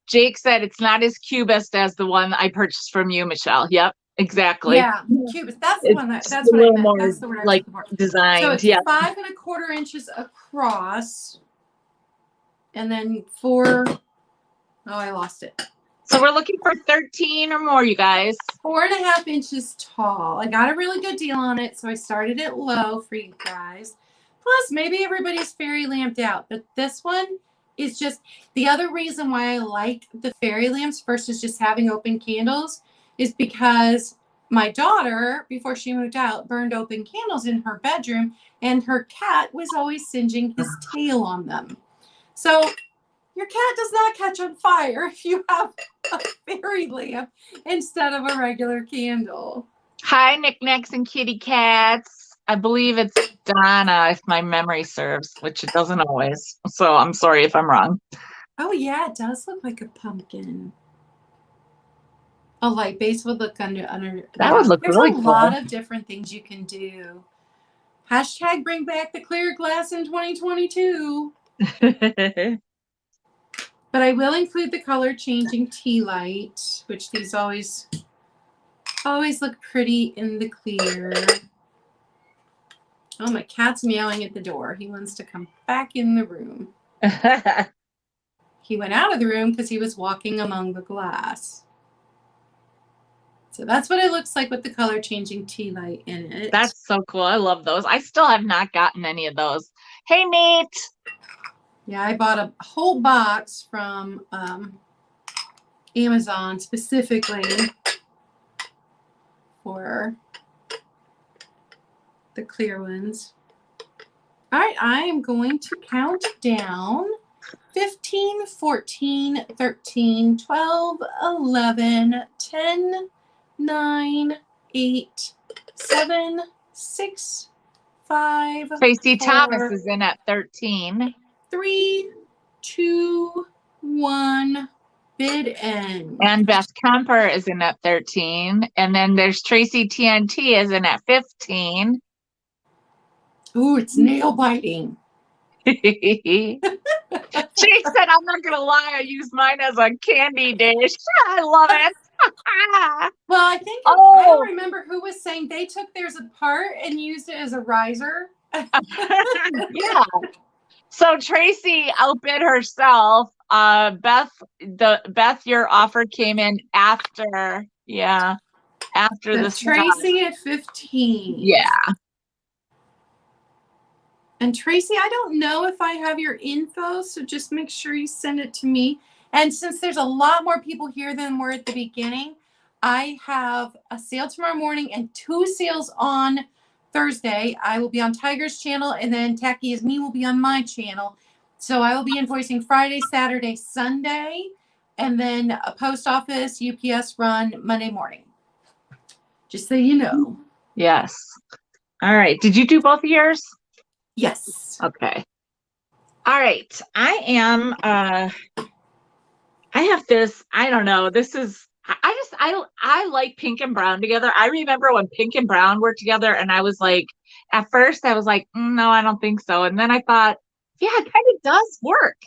Jake said it's not as cubist as the one I purchased from you, Michelle. Yep, exactly. Yeah, cubist. That's the one that's what I meant. That's the word I was looking for. Designed. So it's 5.25 inches across, and then 4. Oh, I lost it. So we're looking for 13 or more, you guys. 4.5 inches tall. I got a really good deal on it, so I started it low for you guys. Plus, maybe everybody's fairy lamped out, but this one is just the other reason why I like the fairy lamps versus just having open candles is because my daughter, before she moved out, burned open candles in her bedroom, and her cat was always singeing his tail on them. So your cat does not catch on fire if you have a fairy lamp instead of a regular candle. Hi, knickknacks and kitty cats. I believe it's Donna, if my memory serves, which it doesn't always. So I'm sorry if I'm wrong. Oh, yeah, it does look like a pumpkin. A light base would look under. That would look really cool. There's a lot of different things you can do. Hashtag bring back the clear glass in 2022. But I will include the color changing tea light, which these always look pretty in the clear. Oh, my cat's meowing at the door. He wants to come back in the room. He went out of the room because he was walking among the glass. So that's what it looks like with the color changing tea light in it. That's so cool. I love those. I still have not gotten any of those. Hey, Nate. Yeah, I bought a whole box from Amazon specifically for the clear ones. All right, I am going to count down 15, 14, 13, 12, 11, 10, 9, 8, 7, 6, 5. Tracy Thomas is in at 13. 3, 2, 1. Bid end. And Beth Kemper is in at 13. And then there's Tracy TNT is in at 15. Ooh, it's nail biting. Jake said, I'm not going to lie, I used mine as a candy dish. I love it. Well, I think I don't remember who was saying they took theirs apart and used it as a riser. Yeah. So Tracy outbid herself. Beth, your offer came in after. Yeah. After the Tracy at 15. Yeah. And Tracy, I don't know if I have your info, so just make sure you send it to me. And since there's a lot more people here than were at the beginning, I have a sale tomorrow morning and 2 sales on Thursday. I will be on Tiger's channel, and then Tacky as Me will be on my channel. So I will be invoicing Friday, Saturday, Sunday, and then a post office UPS run Monday morning. Just so you know. Yes. All right. Did you do both of yours? Yes. Okay. All right. I have this, I don't know. I like pink and brown together. I remember when pink and brown were together, and I was like, at first I was like, no, I don't think so. And then I thought, yeah, it kind of does work,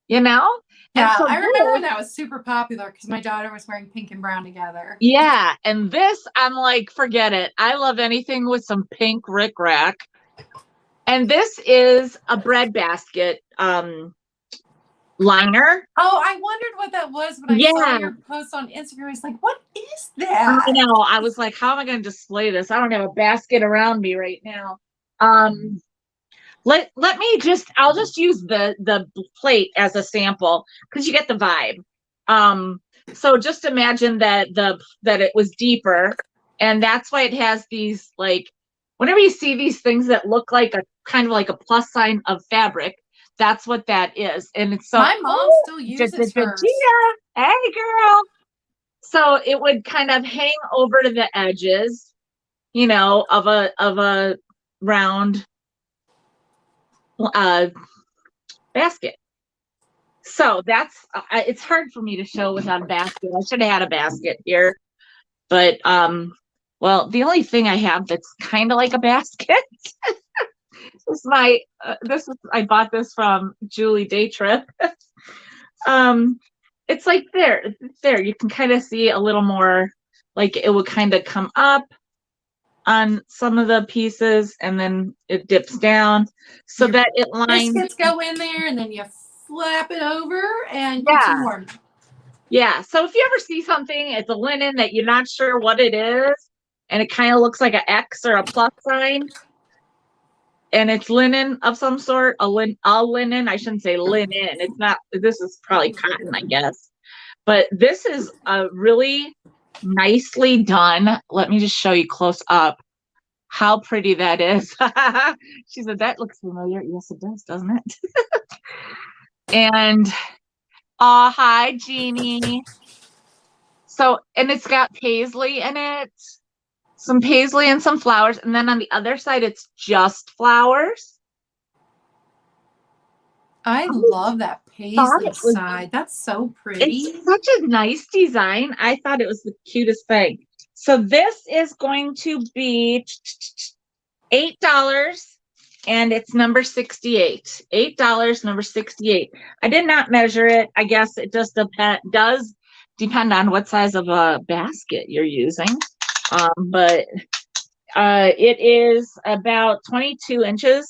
you know? Yeah, so I remember when that was super popular because my daughter was wearing pink and brown together. Yeah, and this, I'm like, forget it. I love anything with some pink rickrack. And this is a bread basket liner. Oh, I wondered what that was when I saw your post on Instagram. I was like, what is that? I know. I was like, how am I going to display this? I don't have a basket around me right now. Let me I'll just use the plate as a sample because you get the vibe. So just imagine that it was deeper, and that's why it has these, like, whenever you see these things that look like a kind of like a plus sign of fabric, that's what that is. And it's so my mom still uses hers. Hey girl. So it would kind of hang over to the edges, you know, of a round basket. So that's it's hard for me to show without a basket. I should have had a basket here, but well, the only thing I have that's kind of like a basket is my I bought this from Julie Day Trip. It's like there you can kind of see a little more, like it would kind of come up on some of the pieces and then it dips down so that it lines. Biscuits go in there and then you flap it over and keeps it warm. Yeah. So if you ever see something, it's a linen that you're not sure what it is, and it kind of looks like an X or a plus sign, and it's linen of some sort, a linen. I shouldn't say linen. It's not. This is probably cotton, I guess. But this is a really nicely done. Let me just show you close up how pretty that is. She said, that looks familiar. Yes, it does, doesn't it? And hi, Jeannie. So, and it's got paisley in it, some paisley and some flowers. And then on the other side, it's just flowers. I love that paisley side. That's so pretty. It's such a nice design. I thought it was the cutest thing. So this is going to be $8, and it's number 68. $8, number 68. I did not measure it. I guess it just does depend on what size of a basket you're using. But it is about 22 inches.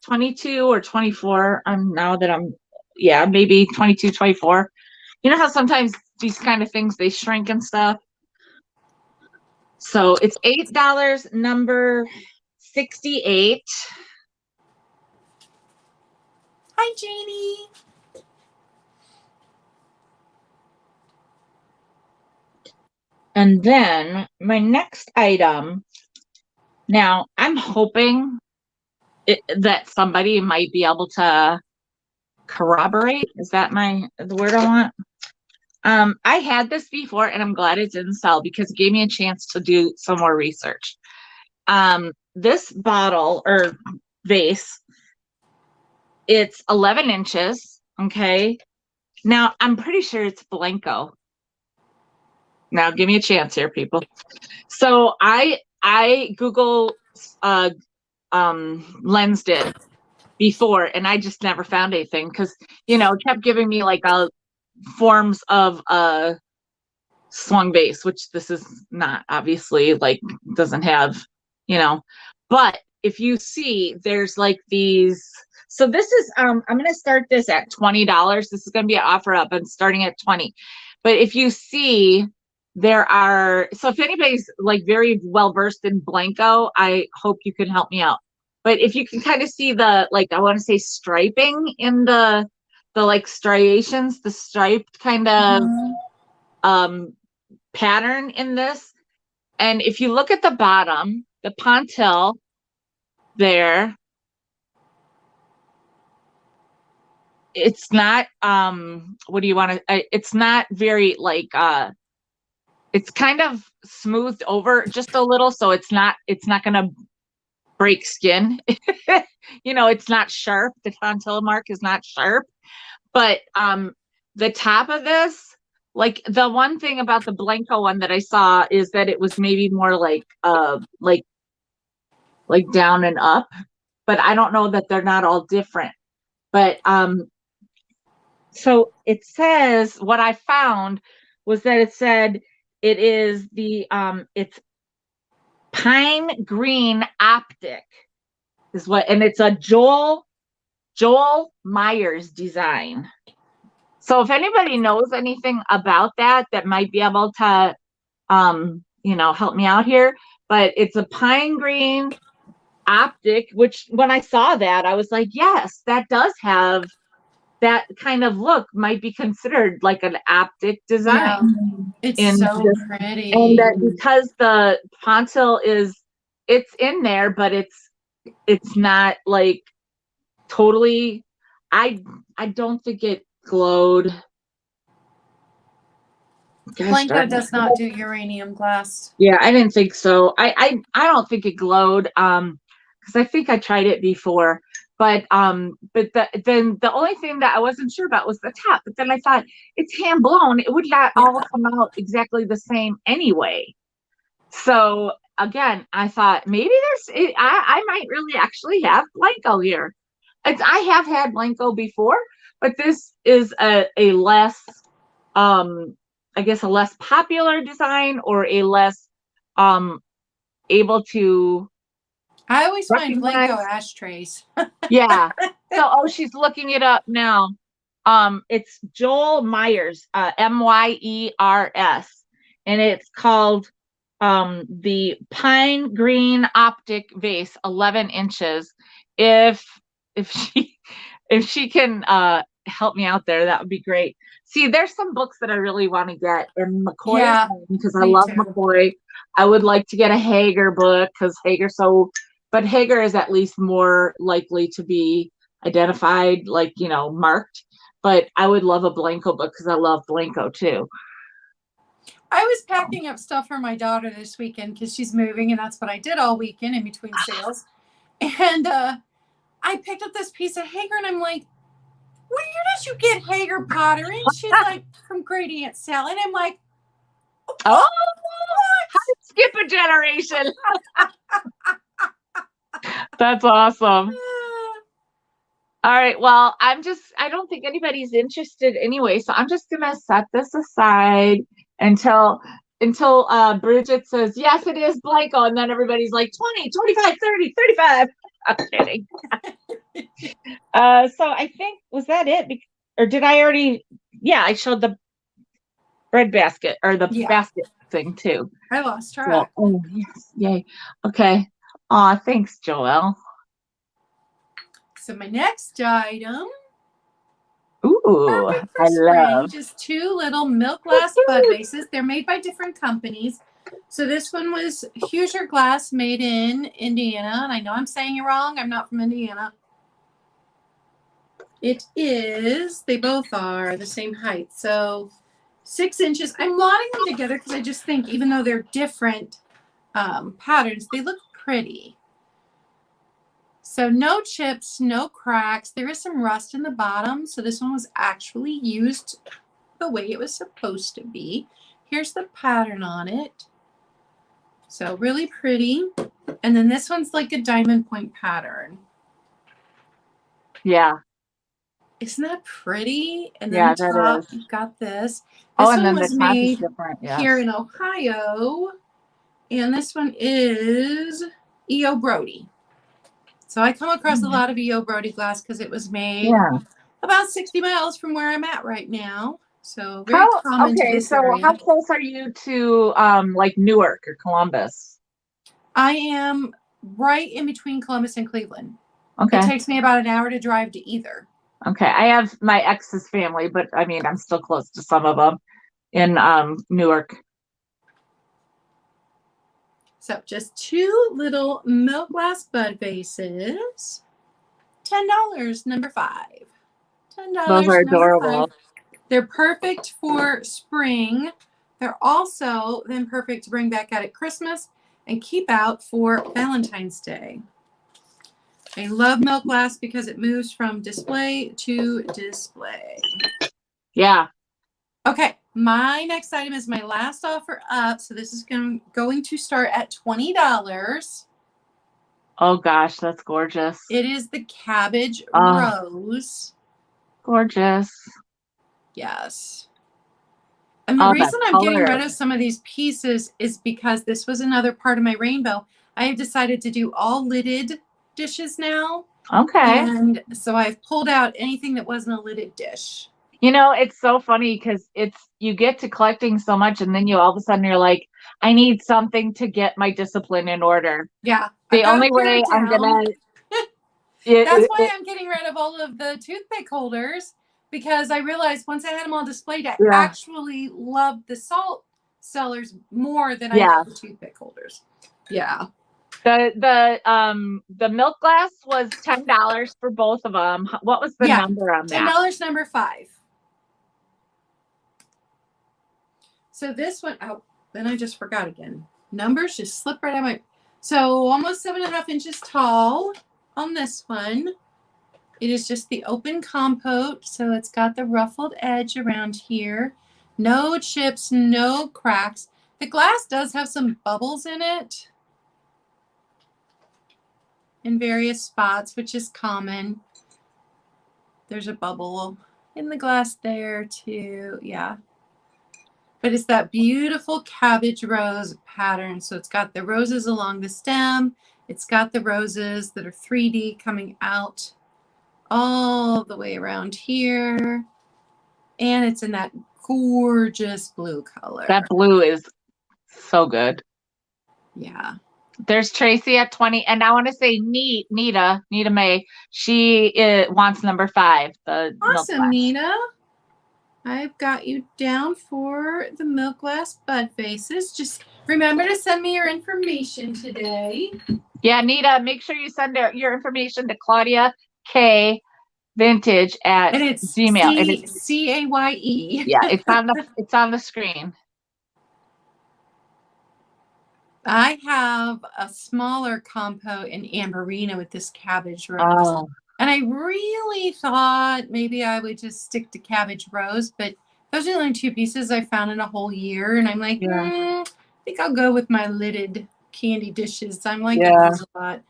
22 or 24. Maybe 22, 24. You know how sometimes these kind of things, they shrink and stuff. So it's $8, number 68. Hi, Janie. And then my next item. Now I'm hoping that somebody might be able to corroborate. Is that the word I want? I had this before, and I'm glad it didn't sell because it gave me a chance to do some more research. This bottle or vase, it's 11 inches. Okay. Now I'm pretty sure it's Blanco. Now give me a chance here, people. So I Google lensed it before, and I just never found anything because, you know, it kept giving me like forms of a swung base, which this is not, obviously, like doesn't have, you know. But if you see, there's like these. So this is I'm going to start this at $20. This is going to be an offer up and starting at 20. But if you see, there are, so if anybody's like very well versed in Blanco, I hope you can help me out. But if you can kind of see the, like, I want to say striping in the like striations, the striped kind of pattern in this. And if you look at the bottom, the pontil there, it's not it's not very like it's kind of smoothed over just a little, so it's not gonna break skin. You know, it's not sharp. The pontil mark is not sharp, but the top of this, like the one thing about the Blanco one that I saw is that it was maybe more like down and up, but I don't know that they're not all different. But so it says, what I found was that it said it is it's pine green optic is what, and it's a Joel Myers design. So if anybody knows anything about that might be able to help me out here, but it's a pine green optic, which when I saw that, I was like, yes, that does have that kind of look, might be considered like an optic design. Yeah, it's so pretty. And that because the pontil it's in there, but it's not like totally, I don't think it glowed. Blanco does not do uranium glass. Yeah, I didn't think so. I don't think it glowed. Because I think I tried it before. But then the only thing that I wasn't sure about was the top. But then I thought, it's hand blown. It would not all come out exactly the same anyway. So again, I thought maybe I might really actually have Blanco here. I have had Blanco before, but this is a less, I guess, a less popular design, or a less able to. I always find Blanco ashtrays. Yeah. So, she's looking it up now. It's Joel Myers, Myers, and it's called the Pine Green Optic Vase, 11 inches. If she can help me out there, that would be great. See, there's some books that I really want to get, and McCoy, because I love McCoy. I would like to get a Hager book because but Hager is at least more likely to be identified, like, marked. But I would love a Blanco book because I love Blanco too. I was packing up stuff for my daughter this weekend because she's moving, and that's what I did all weekend in between sales. And I picked up this piece of Hager, and I'm like, where did you get Hager pottery? And she's like, from Great Aunt Sally. And I'm like, oh, how to skip a generation. That's awesome. All right. Well, I don't think anybody's interested anyway. So I'm just going to set this aside until Bridget says, yes, it is Blanco. And then everybody's like 20, 25, 30, 35. I'm kidding. So I think, was that it? Or did I already? Yeah, I showed the bread basket or the basket thing too. I lost track. Oh, yes. Yay. Okay. Aw, thanks, Joelle. So my next item. Ooh, I love. Just 2 little milk glass bud vases. They're made by different companies. So this one was Hoosier Glass, made in Indiana. And I know I'm saying it wrong. I'm not from Indiana. It is, they both are the same height. So 6 inches. I'm knotting them together because I just think, even though they're different patterns, they look pretty. So no chips, no cracks. There is some rust in the bottom. So this one was actually used the way it was supposed to be. Here's the pattern on it. So really pretty. And then this one's like a diamond point pattern. Yeah. Isn't that pretty? And then the top, you've got this. This one then was the made yes. here in Ohio. And this one is E.O. Brody. So I come across a lot of E.O. Brody glass because it was made about 60 miles from where I'm at right now. So very common to this area. How close are you to like Newark or Columbus? I am right in between Columbus and Cleveland. Okay. It takes me about an hour to drive to either. Okay. I have my ex's family, but I mean, I'm still close to some of them in Newark. So just 2 little milk glass bud vases. $10, number 5. $10. Those are adorable. 5. They're perfect for spring. They're also then perfect to bring back out at Christmas and keep out for Valentine's Day. I love milk glass because it moves from display to display. Yeah. Okay. My next item is my last offer up. So this is going to start at $20. Oh gosh, that's gorgeous. It is the cabbage rose. Gorgeous. Yes. And the reason I'm getting color. rid of some of these pieces is because this was another part of my rainbow. I have decided to do all lidded dishes now. Okay. And so I've pulled out anything that wasn't a lidded dish. You know, it's so funny because you get to collecting so much and then you all of a sudden you're like, I need something to get my discipline in order. Yeah. The only way I'm gonna That's why I'm getting rid of all of the toothpick holders, because I realized once I had them all displayed, I actually loved the salt cellars more than I love the toothpick holders. Yeah. The milk glass was $10 for both of them. What was the number on that? $10, number 5. So this one, oh, then I just forgot again. Numbers just slip right out my. So almost 7.5 inches tall on this one. It is just the open compote, so it's got the ruffled edge around here. No chips, no cracks. The glass does have some bubbles in it in various spots, which is common. There's a bubble in the glass there too. Yeah. But it's that beautiful cabbage rose pattern. So it's got the roses along the stem. It's got the roses that are 3D coming out all the way around here. And it's in that gorgeous blue color. That blue is so good. Yeah. There's Tracy at 20. And I want to say Nita May. She wants number 5. Awesome, Nita. I've got you down for the milk glass bud vases. Just remember to send me your information today. Yeah, Nita, make sure you send your information to Claudia Cayevintage at Gmail. It's Caye. Yeah, it's on the screen. I have a smaller compote in Amberina with this cabbage rose. Oh. And I really thought maybe I would just stick to cabbage rose, but those are the only 2 pieces I found in a whole year. And I'm like, I think I'll go with my lidded candy dishes. I'm like those a lot.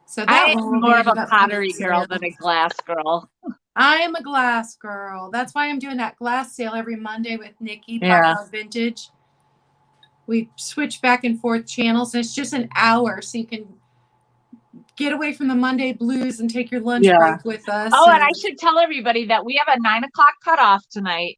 So that I'm more of a pottery girl than a glass girl. I am a glass girl. That's why I'm doing that glass sale every Monday with Nikki, Vintage. We switch back and forth channels, and it's just an hour, so you can get away from the Monday blues and take your lunch break with us. Oh, and I should tell everybody that we have a 9 o'clock cutoff tonight.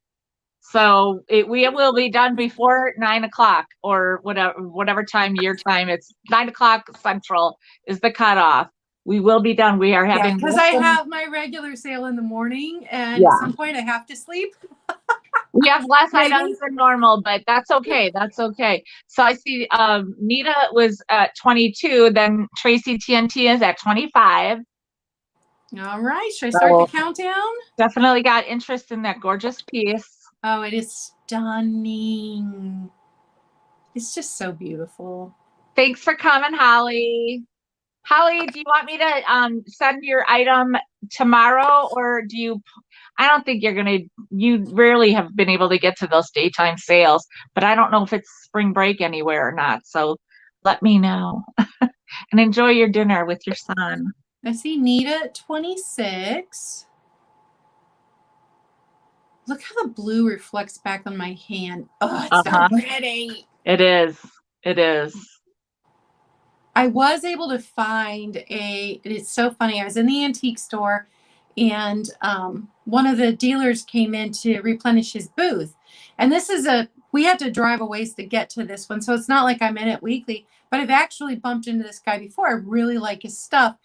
So we will be done before 9 o'clock or whatever time your time. It's 9 o'clock Central is the cutoff. We will be done. We are having because I have my regular sale in the morning, and at some point I have to sleep. We have less items than normal, but that's okay. That's okay. So I see Nita was at 22, then Tracy TNT is at 25. All right. Should I start the countdown? Definitely got interest in that gorgeous piece. Oh, it is stunning. It's just so beautiful. Thanks for coming, Holly. Holly, do you want me to send your item tomorrow, or do you? I don't think you rarely have been able to get to those daytime sales, but I don't know if it's spring break anywhere or not. So let me know and enjoy your dinner with your son. I see Nita at 26. Look how the blue reflects back on my hand. Oh, it's so pretty. It is. It is. I was able to find it's so funny. I was in the antique store, and one of the dealers came in to replenish his booth. And this is we had to drive a ways to get to this one. So it's not like I'm in it weekly, but I've actually bumped into this guy before. I really like his stuff.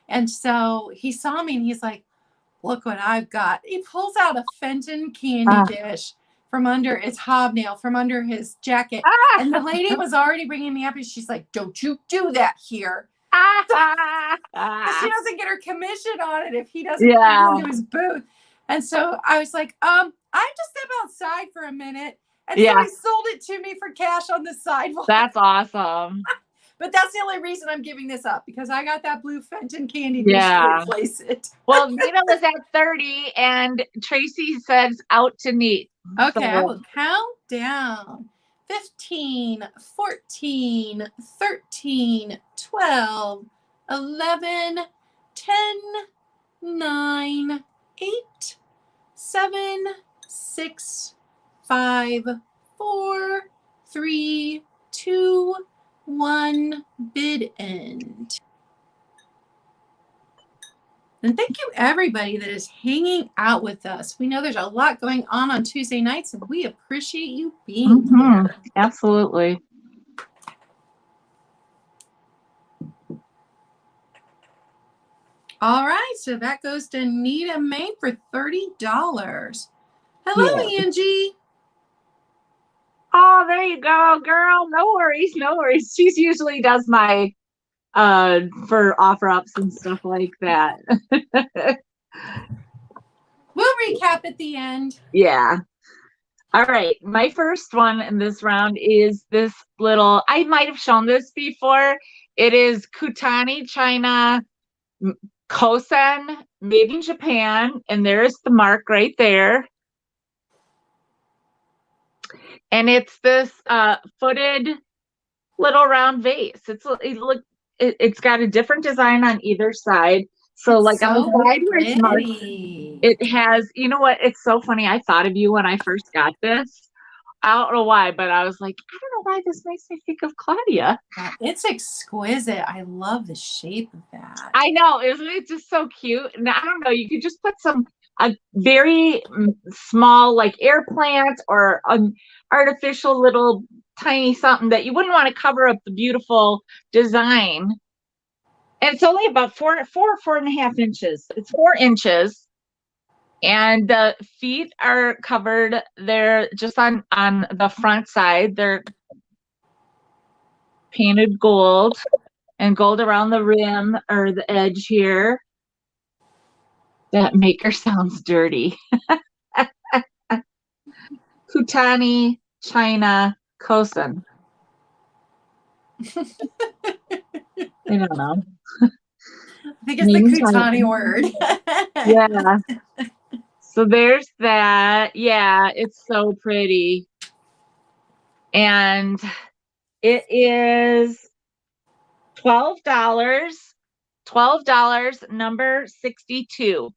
And so he saw me and he's like, look what I've got. He pulls out a Fenton candy dish from under his hobnail, from under his jacket. And the lady was already bringing me up, and she's like, don't you do that here. She doesn't get her commission on it if he doesn't come into his booth. And so I was like, I have to step outside for a minute. And so he sold it to me for cash on the sidewalk. That's awesome. But that's the only reason I'm giving this up, because I got that blue Fenton candy dish to replace it. Well, Nina was at 30 and Tracy says out to neat. Okay, so I will count down. 15, 14, 13, 12, 11, 10, 9, 8, 7, 6, 5, 4, 3, 2, 1, bid end. And thank you everybody that is hanging out with us. We know there's a lot going on Tuesday nights, and we appreciate you being here. Absolutely. All right, so that goes to Nita May for $30. Hello, Angie. Oh, there you go, girl. No worries, no worries. She usually does my for offer ups and stuff like that. We'll recap at the end. Yeah. All right. My first one in this round is this little, I might have shown this before. It is Kutani China Kosen, made in Japan. And there's the mark right there. And it's this footed little round vase. It's got a different design on either side. So like on the side where it's marked, it has, you know what? It's so funny. I thought of you when I first got this. I don't know why, but I was like, I don't know why this makes me think of Claudia. It's exquisite. I love the shape of that. I know. Isn't it just so cute? And I don't know. You could just put a very small like air plant or an artificial little tiny something that you wouldn't want to cover up the beautiful design. And it's only about 4.5 inches. It's 4 inches. And the feet are covered. They're just on the front side. They're painted gold and gold around the rim or the edge here. That maker sounds dirty. Kutani China Kosen. I don't know. I think it's the Kutani word. Yeah. So there's that. Yeah, it's so pretty. And it is $12. $12, number 62.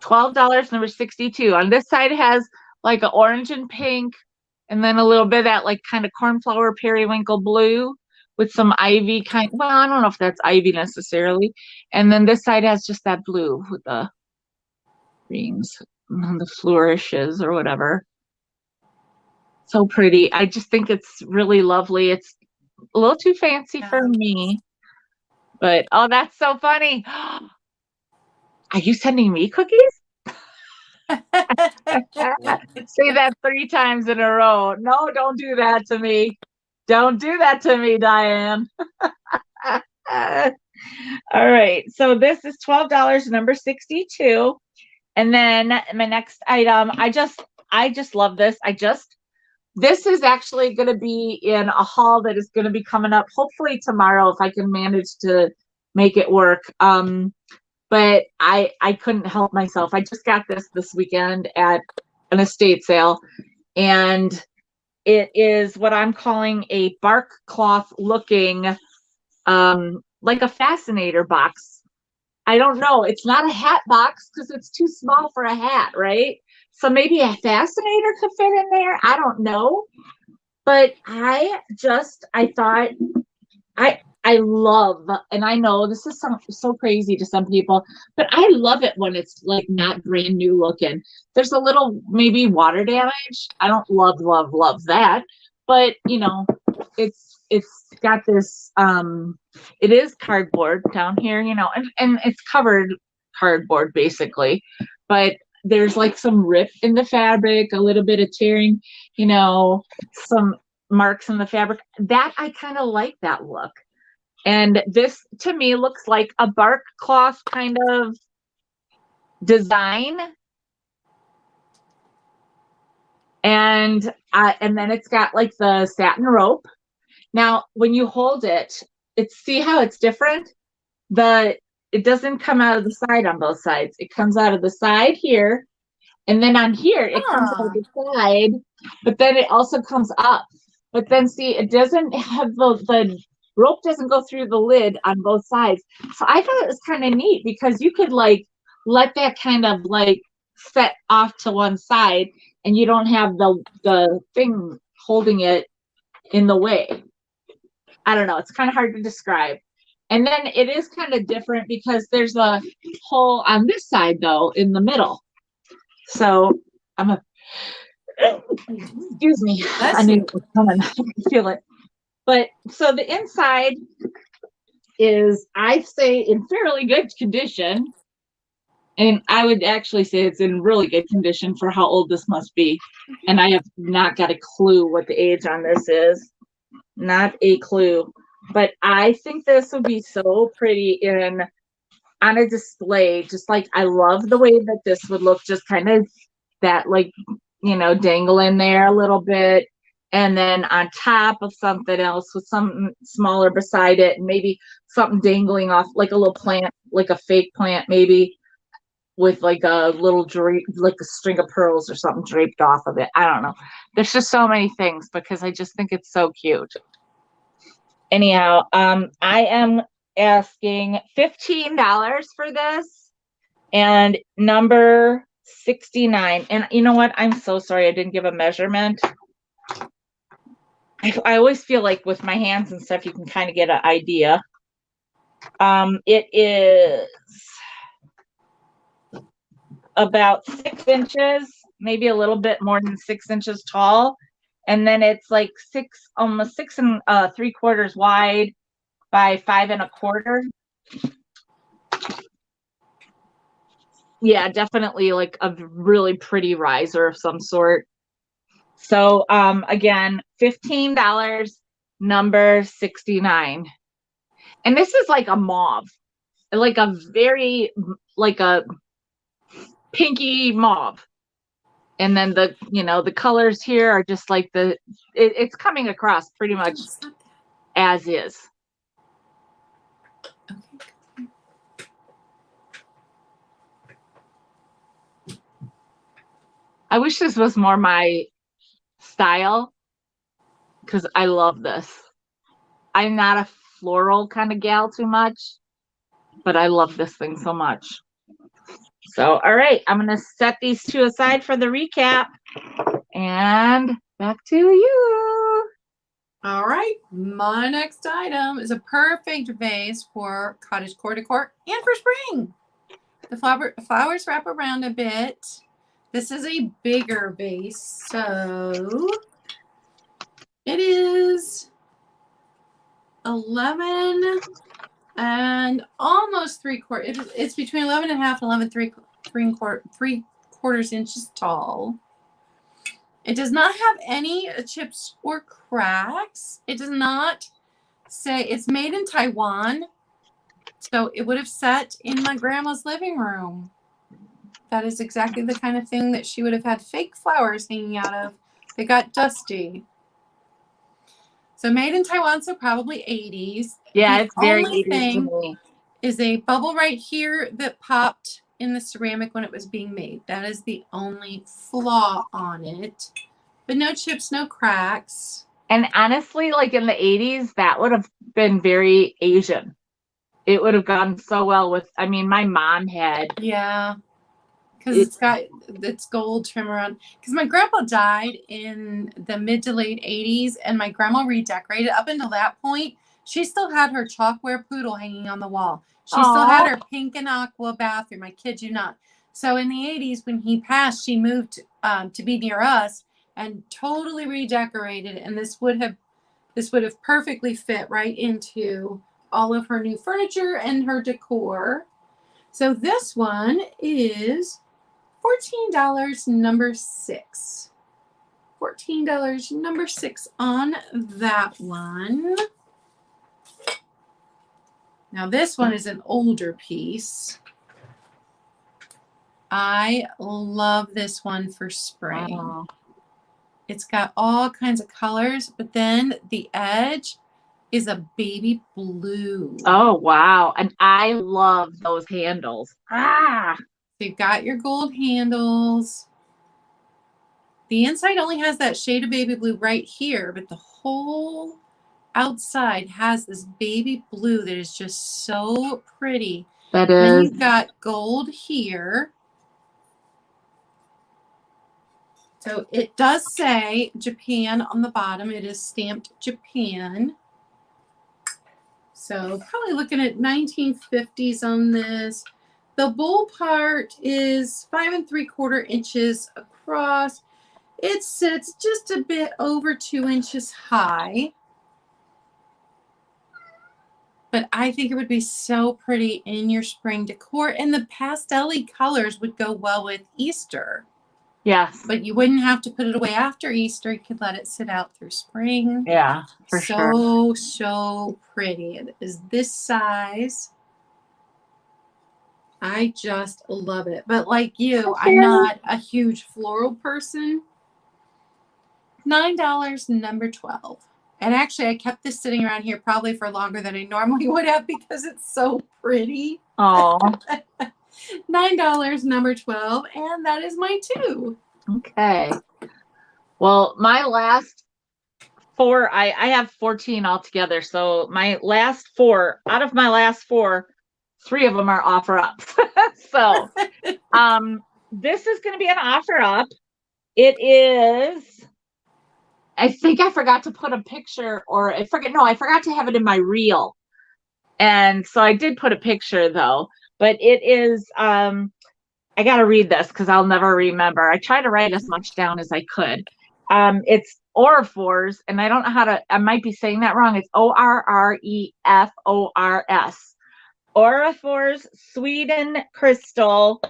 $12, number 62. On this side it has like an orange and pink, and then a little bit of that like kind of cornflower periwinkle blue with some ivy kind. Well, I don't know if that's ivy necessarily. And then this side has just that blue with the greens and the flourishes or whatever. So pretty. I just think it's really lovely. It's a little too fancy for me. But oh, that's so funny. Are you sending me cookies? Say that 3 times in a row. No, don't do that to me. Don't do that to me, Diane. All right. So this is $12, number 62. And then my next item, I just love this. This is actually going to be in a haul that is going to be coming up hopefully tomorrow if I can manage to make it work. But I couldn't help myself. I just got this weekend at an estate sale, and it is what I'm calling a bark cloth looking, like a fascinator box. I don't know. It's not a hat box because it's too small for a hat, right? So maybe a fascinator could fit in there. I don't know. But I thought I love, and I know this is so crazy to some people, but I love it when it's like not brand new looking. There's a little maybe water damage. I don't love that, but you know, it's got this, it is cardboard down here, you know, and it's covered cardboard basically, but there's like some rip in the fabric, a little bit of tearing, you know, some marks in the fabric. That I kind of like that look. And this to me looks like a bark cloth kind of design. And then it's got like the satin rope. Now, when you hold it, see how it's different? It doesn't come out of the side on both sides. It comes out of the side here, and then on here it comes out of the side, but then it also comes up. But then see, it doesn't have the rope doesn't go through the lid on both sides. So I thought it was kind of neat because you could like let that kind of like set off to one side, and you don't have the thing holding it in the way. I don't know. It's kind of hard to describe. And then it is kind of different because there's a hole on this side though in the middle. So excuse me. I knew it was coming. I can feel it. But so the inside is, I'd say, in fairly good condition. And I would actually say it's in really good condition for how old this must be. And I have not got a clue what the age on this is. Not a clue. But I think this would be so pretty on a display. Just like, I love the way that this would look, just kind of that, like, you know, dangle in there a little bit. And then on top of something else with something smaller beside it, and maybe something dangling off, like a little plant, like a fake plant, maybe with like a little drape, like a string of pearls or something draped off of it. I don't know. There's just so many things because I just think it's so cute. Anyhow, I am asking $15 for this, and number 69. And you know what? I'm so sorry I didn't give a measurement. I always feel like with my hands and stuff, you can kind of get an idea. It is about 6 inches, maybe a little bit more than 6 inches tall. And then it's like almost 6 3/4 wide by 5 1/4. Yeah, definitely like a really pretty riser of some sort. So again, $15, number 69. And this is like a mauve, like a very, like a pinky mauve. And then the, you know, the colors here are just like it's coming across pretty much as is. I wish this was more my style because I love this. I'm not a floral kind of gal too much, but I love this thing so much. So, all right, I'm going to set these two aside for the recap, and back to you. All right, my next item is a perfect vase for cottage core decor and for spring. The flowers wrap around a bit. This is a bigger vase, so it is 11 and almost 3/4. It's between 11 and a half and 11 3/4 inches tall. It does not have any chips or cracks. It does not say it's made in Taiwan. So it would have sat in my grandma's living room. That is exactly the kind of thing that she would have had fake flowers hanging out of. They got dusty. So made in Taiwan, so probably 80s. Yeah, the it's very only 80s thing to me. Is a bubble right here that popped in the ceramic when it was being made. That is the only flaw on it. But no chips, no cracks. And honestly, like in the 80s, that would have been very Asian. It would have gone so well with, I mean, my mom had. Yeah. Because it's got its gold trim around. Because my grandpa died in the mid to late 80s, and my grandma redecorated. Up until that point, she still had her chalkware poodle hanging on the wall. She still had her pink and aqua bathroom. I kid you not. So in the 80s, when he passed, she moved to be near us and totally redecorated. And this would have perfectly fit right into all of her new furniture and her decor. So this one is $14, number 6. $14, number 6 on that one. Now this one is an older piece. I love this one for spring. Wow. It's got all kinds of colors, but then the edge is a baby blue. Oh, wow. And I love those handles. Ah. So you've got your gold handles. The inside only has that shade of baby blue right here, but the whole outside has this baby blue that is just so pretty. That is. Then you've got gold here. So it does say Japan on the bottom. It is stamped Japan. So probably looking at 1950s on this. The bowl part is 5 3/4 inches across. It sits just a bit over 2 inches high. But I think it would be so pretty in your spring decor. And the pastel-y colors would go well with Easter. Yes. But you wouldn't have to put it away after Easter. You could let it sit out through spring. Yeah, for sure. So pretty. It is this size. I just love it. But like you, I'm not a huge floral person. $9, number 12. And actually, I kept this sitting around here probably for longer than I normally would have because it's so pretty. Oh. $9, number 12. And that is my 2. Okay. Well, my last 4, I have 14 altogether. So my last 4, out of my last 4, 3 of them are offer ups. So this is going to be an offer up. It is, I think I forgot to put a picture, or I forgot to have it in my reel. And so I did put a picture though, but it is, I got to read this because I'll never remember. I try to write as much down as I could. It's Orrefors, and I don't know how to, I might be saying that wrong. It's Orrefors. Orrefors Sweden Crystal,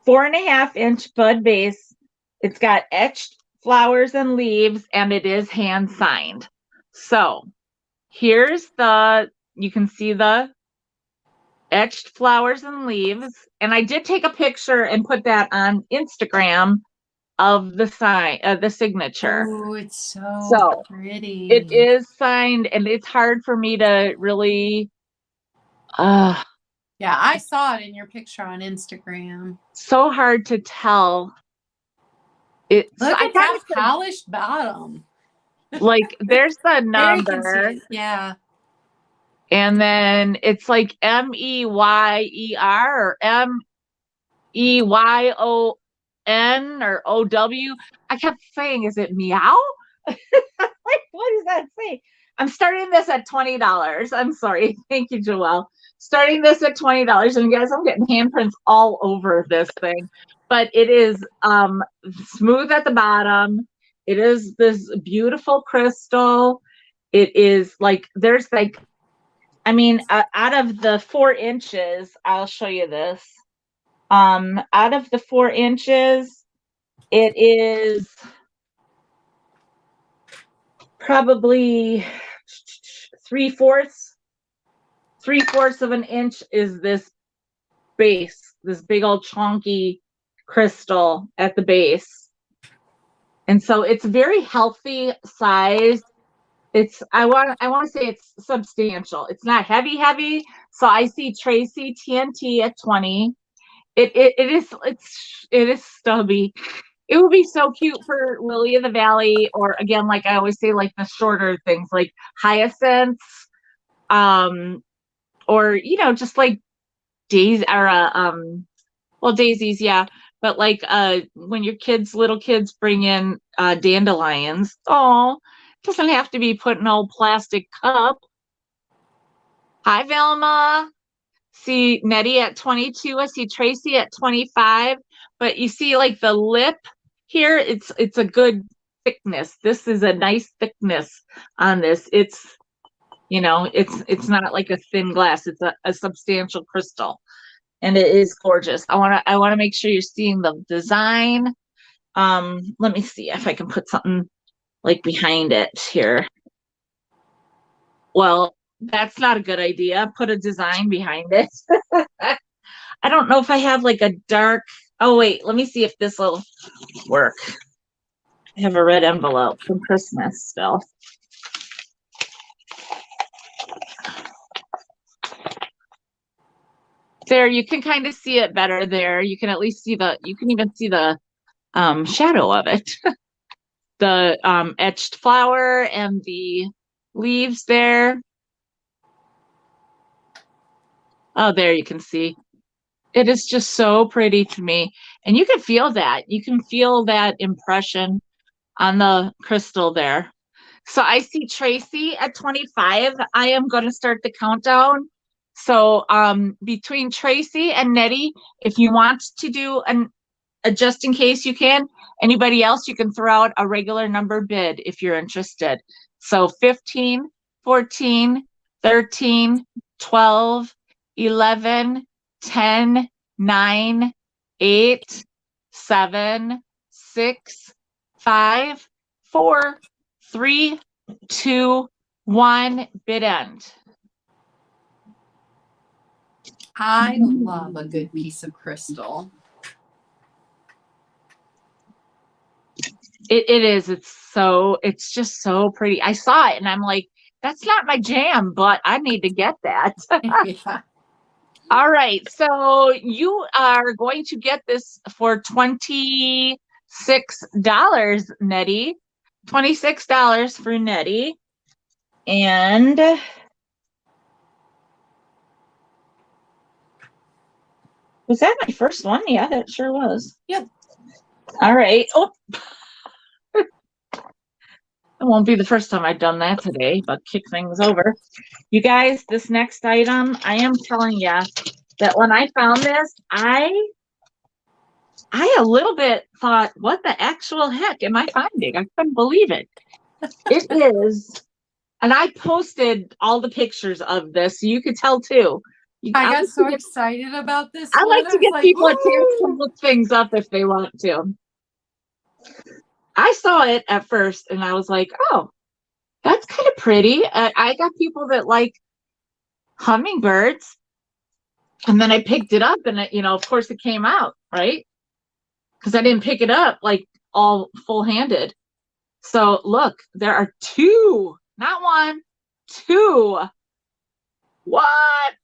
4.5-inch bud vase. It's got etched flowers and leaves, and it is hand signed. So here's you can see the etched flowers and leaves. And I did take a picture and put that on Instagram of the signature. Oh, it's so pretty. It is signed, and it's hard for me to really yeah, I saw it in your picture on Instagram. So hard to tell. Look at that polished bottom. Like there's the number. Yeah. And then it's like MEYER or MEYON or OW. I kept saying, is it meow? Like, what does that say? I'm starting this at $20. I'm sorry. Thank you, Joelle. Starting this at $20. And guys, I'm getting handprints all over this thing. But it is smooth at the bottom. It is this beautiful crystal. It is like, there's like, I mean, out of the 4 inches, I'll show you this. Out of the 4 inches, it is probably 3/4 of an inch is this base, this big old chunky crystal at the base. And so it's very healthy size. It's I want to say it's substantial. It's not heavy. So I see Tracy TNT at 20. It is stubby. It would be so cute for Lily of the Valley, or again, like I always say, like the shorter things like hyacinths, or just like daisies, or well, daisies, yeah. But like when your little kids bring in dandelions, doesn't have to be put in an old plastic cup. Hi, Velma. See Nettie at 22. I see Tracy at 25. But you see, like the lip here, it's a good thickness. This is a nice thickness on this. It's it's not like a thin glass. It's a substantial crystal, and it is gorgeous. I want to make sure you're seeing the design. Let me see if I can put something like behind it here. Well, that's not a good idea. Put a design behind it. I don't know if I have like a dark, oh wait, let me see if this will work. I have a red envelope from Christmas still. There, you can kind of see it better there. You can at least see you can even see the shadow of it. The etched flower and the leaves there. Oh, there you can see. It is just so pretty to me. And you can feel that. You can feel that impression on the crystal there. So I see Tracy at 25. I am going to start the countdown. So between Tracy and Nettie, if you want to do a just in case you can, anybody else, you can throw out a regular number bid if you're interested. So 15, 14, 13, 12, 11, 10, 9, 8, 7, 6, 5, 4, 3, 2, 1, bid end. I love a good piece of crystal. It is. It's just so pretty. I saw it and I'm like, that's not my jam, but I need to get that. Yeah. All right. So you are going to get this for $26, Nettie. $26 for Nettie. And was that my first one? Yeah, that sure was. Yep. All right. Oh, it won't be the first time I've done that today, but kick things over. You guys, this next item, I am telling you that when I found this, I a little bit thought, what the actual heck am I finding? I couldn't believe it. It is, and I posted all the pictures of this, so you could tell too. I got so excited about this. I like to get people a chance to look things up if they want to. I saw it at first and I was like, oh, that's kind of pretty. I got people that like hummingbirds. And then I picked it up and it, of course it came out, right? Because I didn't pick it up like all full-handed. So look, there are two, not one, two. What?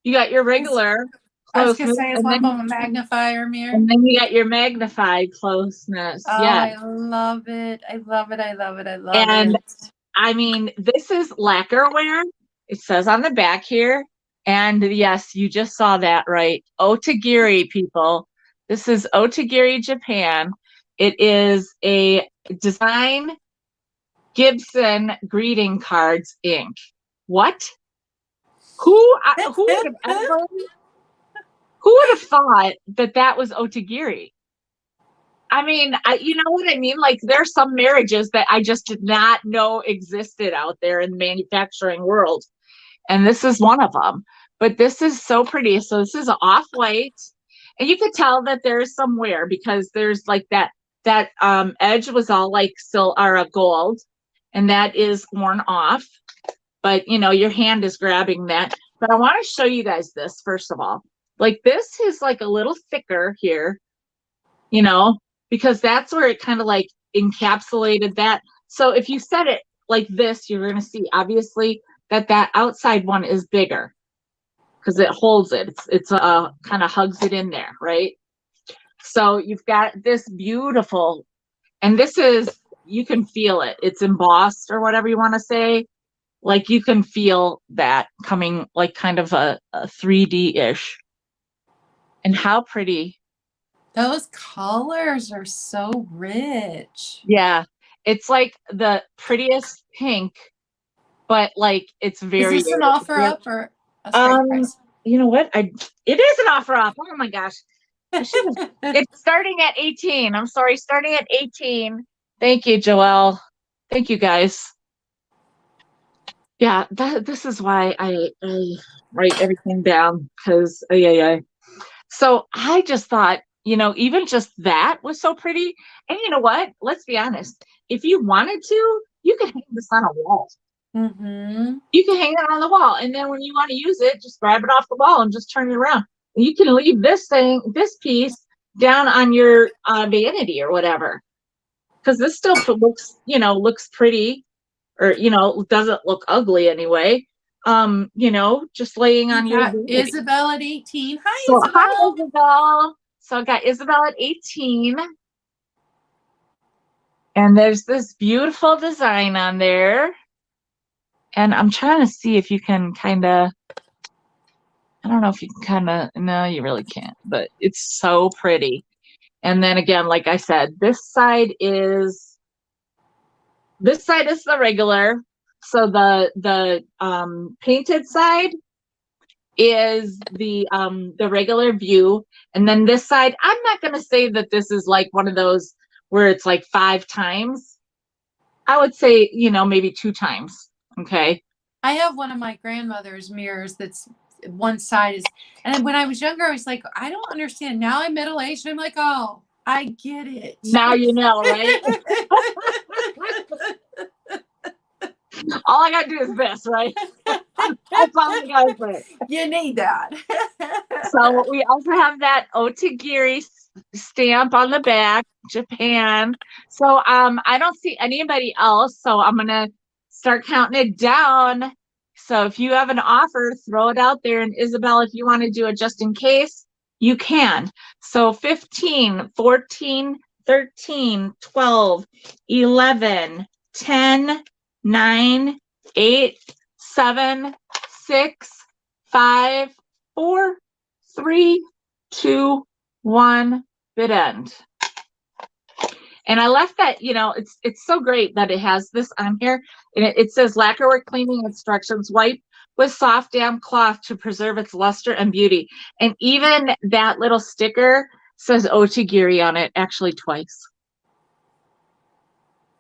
You got your regular. I was going to say, it's like a magnifier mirror. And then you got your magnified closeness. Oh, yeah. I love it. I love it. I love it. I love and, it. I mean, this is lacquerware. It says on the back here. And yes, you just saw that, right? Otagiri, people. This is Otagiri, Japan. It is a design Gibson greeting cards ink. What? Who would have ever... Who would have thought that was Otagiri? I mean, you know what I mean? Like, there's some marriages that I just did not know existed out there in the manufacturing world. And this is one of them. But this is so pretty. So this is off-white. And you could tell that there's some wear because there's like that edge was all like gold. And that is worn off. But, your hand is grabbing that. But I want to show you guys this, first of all. Like, this is like a little thicker here, because that's where it kind of like encapsulated that. So if you set it like this, you're going to see obviously that outside one is bigger because it holds it. It's kind of hugs it in there, right? So you've got this beautiful, and this is, you can feel it. It's embossed or whatever you want to say. Like, you can feel that coming like kind of a 3D-ish. And how pretty. Those colors are so rich. Yeah. It's like the prettiest pink, but like it's very... Is this an offer up or a straight price? You know what? It is an offer up. Oh my gosh. It's starting at 18. I'm sorry, starting at 18. Thank you, Joelle. Thank you, guys. Yeah, this is why I write everything down, because So I just thought, even just that was so pretty. And you know what? Let's be honest. If you wanted to, you could hang this on a wall. Mm-hmm. You can hang it on the wall. And then when you want to use it, just grab it off the wall and just turn it around. And you can leave this piece down on your vanity or whatever. Because this still looks, looks pretty, or, doesn't look ugly anyway. you know, just laying on your bed. Isabel at 18. Hi, So, Isabel. hi, Isabel. So I got Isabel at 18. And there's this beautiful design on there. And I'm trying to see if you can kind of, I don't know if you can kind of, no, you really can't, but it's so pretty. And then again, like I said, this side is the regular. So the painted side is the regular view. And then this side, I'm not gonna say that this is like one of those where it's like 5 times. I would say, you know, maybe 2 times. Okay. I have one of my grandmother's mirrors that's one side is, and when I was younger, I was like, I don't understand. Now I'm middle-aged and I'm like, oh, I get it. Now you know, right? All I gotta do is this, right? That's all I gotta say. You need that. So we also have that Otagiri stamp on the back, Japan. So I don't see anybody else, so I'm gonna start counting it down. So if you have an offer, throw it out there. And Isabel, if you want to do it just in case, you can. So 15, 14, 13, 12, 11, 10, 9, 8, 7, 6, 5, 4, 3, 2, 1, bid end. And I left that, you know, it's so great that it has this on here. And it says lacquerwork cleaning instructions, wipe with soft damp cloth to preserve its luster and beauty. And even that little sticker says Otagiri on it, actually twice.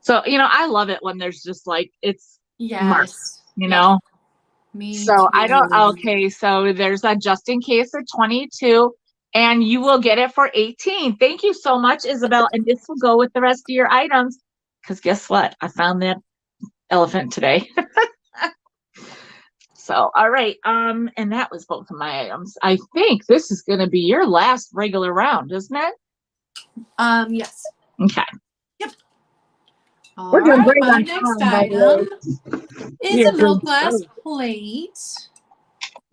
So, you know, I love it when there's just like, it's marks, you know? Me so too. I don't, okay, so there's a just in case of 22. And you will get it for 18. Thank you so much, Isabel. And this will go with the rest of your items. Because guess what? I found that elephant today. So, all right. And that was both of my items. I think this is going to be your last regular round, isn't it? Yes. Okay. Yep. We're doing great my on next time, item is a milk glass great. plate.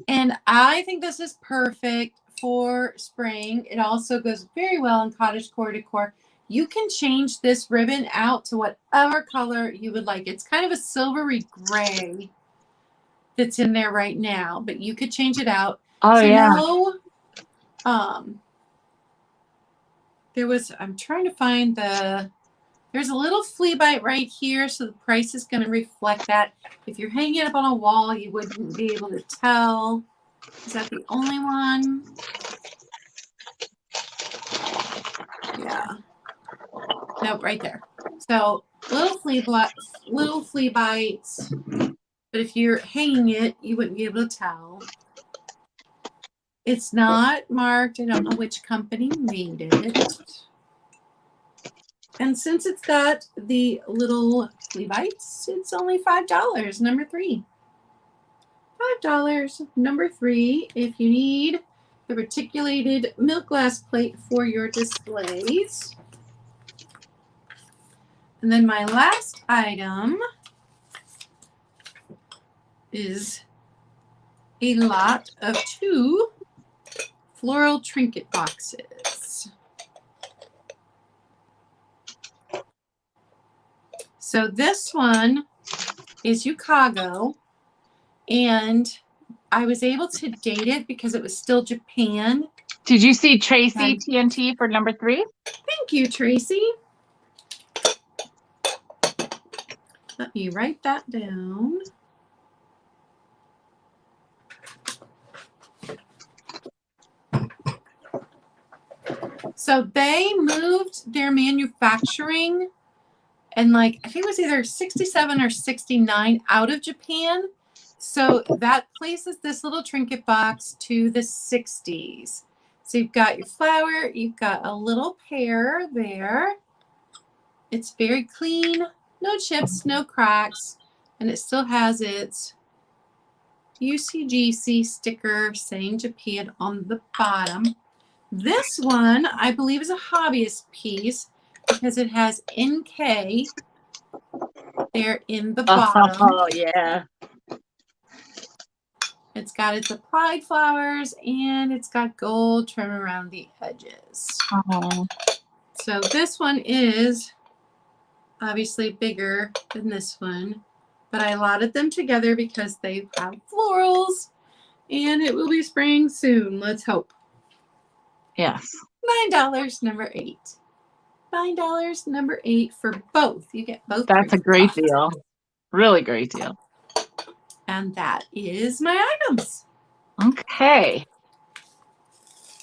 And I think this is perfect for spring. It also goes very well in cottagecore decor. You can change this ribbon out to whatever color you would like. It's kind of a silvery gray that's in there right now, but you could change it out. Oh, so yeah. I'm trying to find there's a little flea bite right here, so the price is going to reflect that. If you're hanging it up on a wall, you wouldn't be able to tell. Is that the only one? Yeah. Nope, right there. So little flea bites. But if you're hanging it, you wouldn't be able to tell. It's not marked. I don't know which company made it. And since it's got the little flea bites, it's only $5, number 3. $5, number 3, if you need the reticulated milk glass plate for your displays. And then my last item is a lot of 2 floral trinket boxes. So this one is Chicago, and I was able to date it because it was still Japan. Did you see Tracy TNT for number 3? Thank you, Tracy. Let me write that down. So they moved their manufacturing, and like I think it was either 67 or 69 out of Japan. So that places this little trinket box to the 60s. So you've got your flower, you've got a little pear there. It's very clean, no chips, no cracks, and it still has its UCGC sticker saying Japan on the bottom. This one, I believe, is a hobbyist piece because it has NK there in the bottom. Oh, yeah. It's got its applied flowers and it's got gold trim around the edges. Oh. So this one is obviously bigger than this one, but I lotted them together because they have florals and it will be spring soon. Let's hope. Yes. $9, number 8. $9, number 8 for both. You get both. That's a great deal. Really great deal. And that is my items. Okay.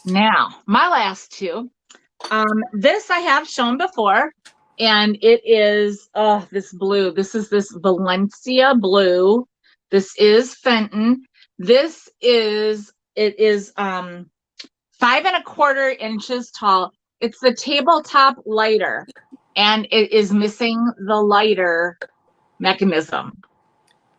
Now, my last two. This I have shown before, and it is this blue. This is this Valencia Blue. This is Fenton. This is 5 1/4 inches tall. It's the tabletop lighter, and it is missing the lighter mechanism.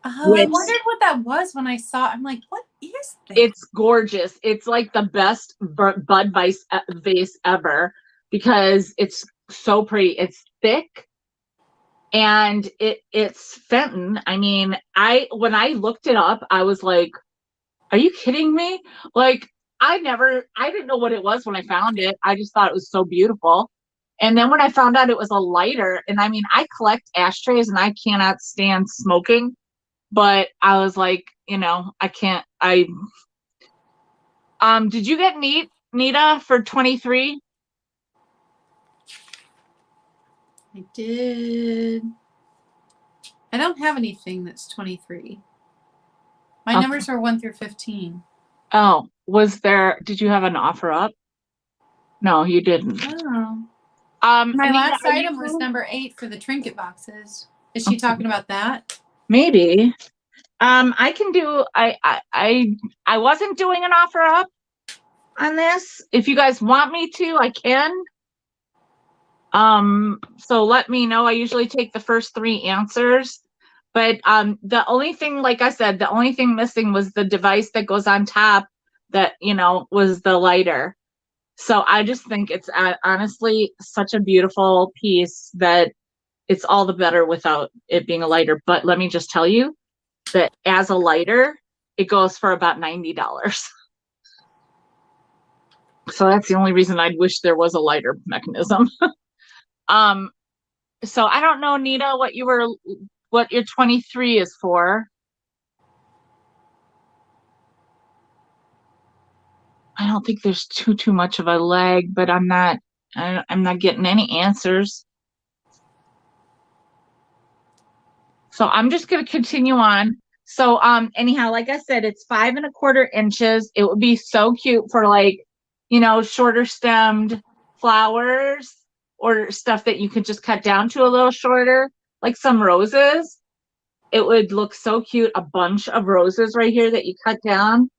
Oh, I wondered what that was when I saw it. I'm like, what is that? It's gorgeous. It's like the best bud vase ever because it's so pretty. It's thick and it's Fenton. I mean, when I looked it up, I was like, are you kidding me? Like, I didn't know what it was when I found it. I just thought it was so beautiful. And then when I found out it was a lighter, and I mean, I collect ashtrays and I cannot stand smoking. But I was like, you know, did you get Nita for 23? I did. I don't have anything that's 23. My numbers are 1 through 15. Oh, did you have an offer up? No, you didn't. Oh. My Nita, last item was number 8 for the Trinket boxes. Is she talking about that? Maybe. I can do. I wasn't doing an offer up on this. If you guys want me to, I can. So let me know. I usually take the first 3 answers, but the only thing, like I said, the only thing missing was the device that goes on top. That was the lighter. So I just think it's honestly such a beautiful piece that it's all the better without it being a lighter. But let me just tell you that as a lighter, it goes for about $90. So that's the only reason I'd wish there was a lighter mechanism. So I don't know, Nita, what your 23 is for. I don't think there's too much of a lag, but I'm not getting any answers. So I'm just going to continue on. So anyhow, like I said, it's 5 1/4 inches. It would be so cute for shorter stemmed flowers or stuff that you could just cut down to a little shorter, like some roses. It would look so cute. A bunch of roses right here that you cut down.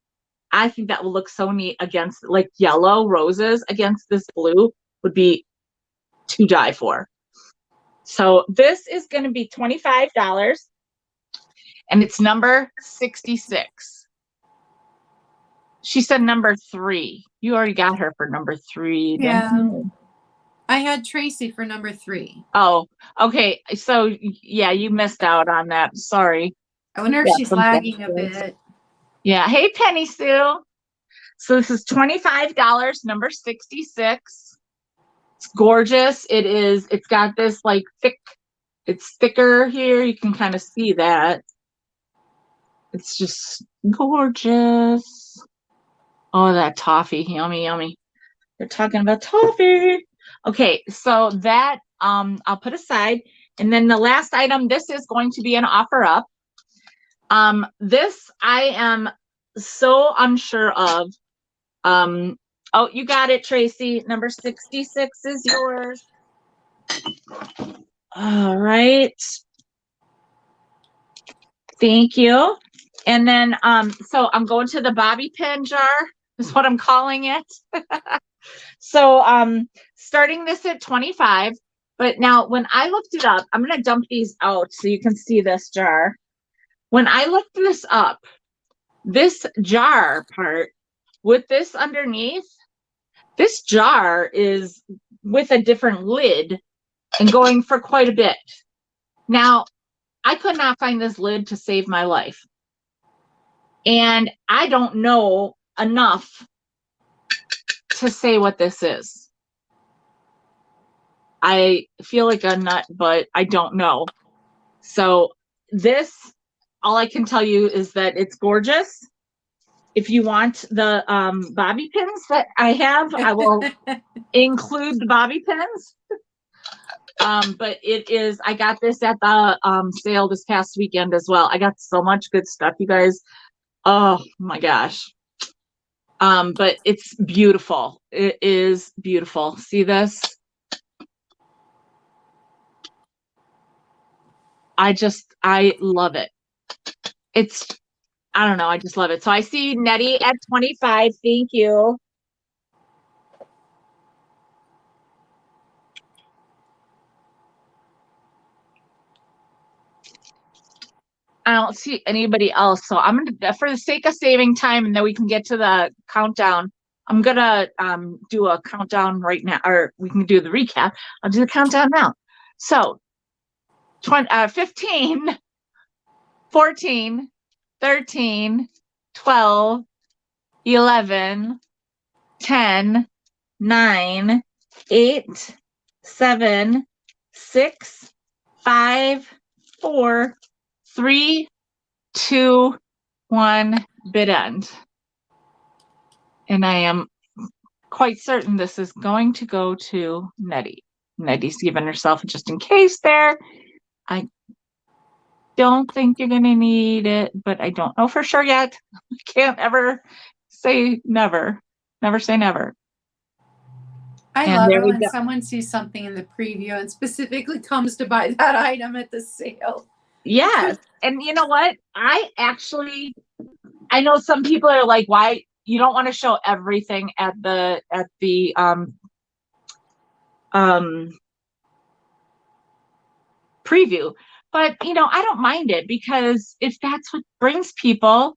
I think that will look so neat against like yellow roses against this blue would be to die for. So this is going to be $25 and it's number 66. She said number 3. You already got her for number 3. Yeah. I had Tracy for number 3. Oh, okay. So yeah, you missed out on that. Sorry. I wonder if she's lagging a bit. Yeah. Hey, Penny Sue. So this is $25, number 66. It's gorgeous. It's got this like it's thicker here. You can kind of see that. It's just gorgeous. Oh, that toffee. Yummy, yummy. They're talking about toffee. Okay, so that I'll put aside. And then the last item, this is going to be an offer up. This I am so unsure of. Oh, you got it, Tracy. Number 66 is yours. All right. Thank you. And then, so I'm going to the bobby pin jar, is what I'm calling it. So, starting this at 25, but now when I looked it up, I'm going to dump these out so you can see this jar. When I looked this up, this jar part with this underneath, this jar is with a different lid and going for quite a bit. Now, I could not find this lid to save my life. And I don't know enough to say what this is. I feel like a nut, but I don't know. So this, all I can tell you is that it's gorgeous. If you want the bobby pins that I have, I will include the bobby pins. But it is, I got this at the sale this past weekend as well. I got so much good stuff, you guys. Oh my gosh. But it's beautiful. It is beautiful. See this? I love it. It's, I don't know. I just love it. So I see Nettie at 25. Thank you. I don't see anybody else. So I'm going to, for the sake of saving time and then we can get to the countdown, I'm going to do a countdown right now, or we can do the recap. I'll do the countdown now. So 15, 14, 13, 12, 11, 10, 9, 8, 7, 6, 5, 4, 3, 2, 1, bid end. And I am quite certain this is going to go to Nettie. Nettie's given herself just in case there. I don't think you're going to need it, but I don't know for sure yet. I can't ever say never. Never say never. I love it when someone sees something in the preview and specifically comes to buy that item at the sale. Yes. And you know what? I know some people are like, why you don't want to show everything at the preview. But you know, I don't mind it because if that's what brings people,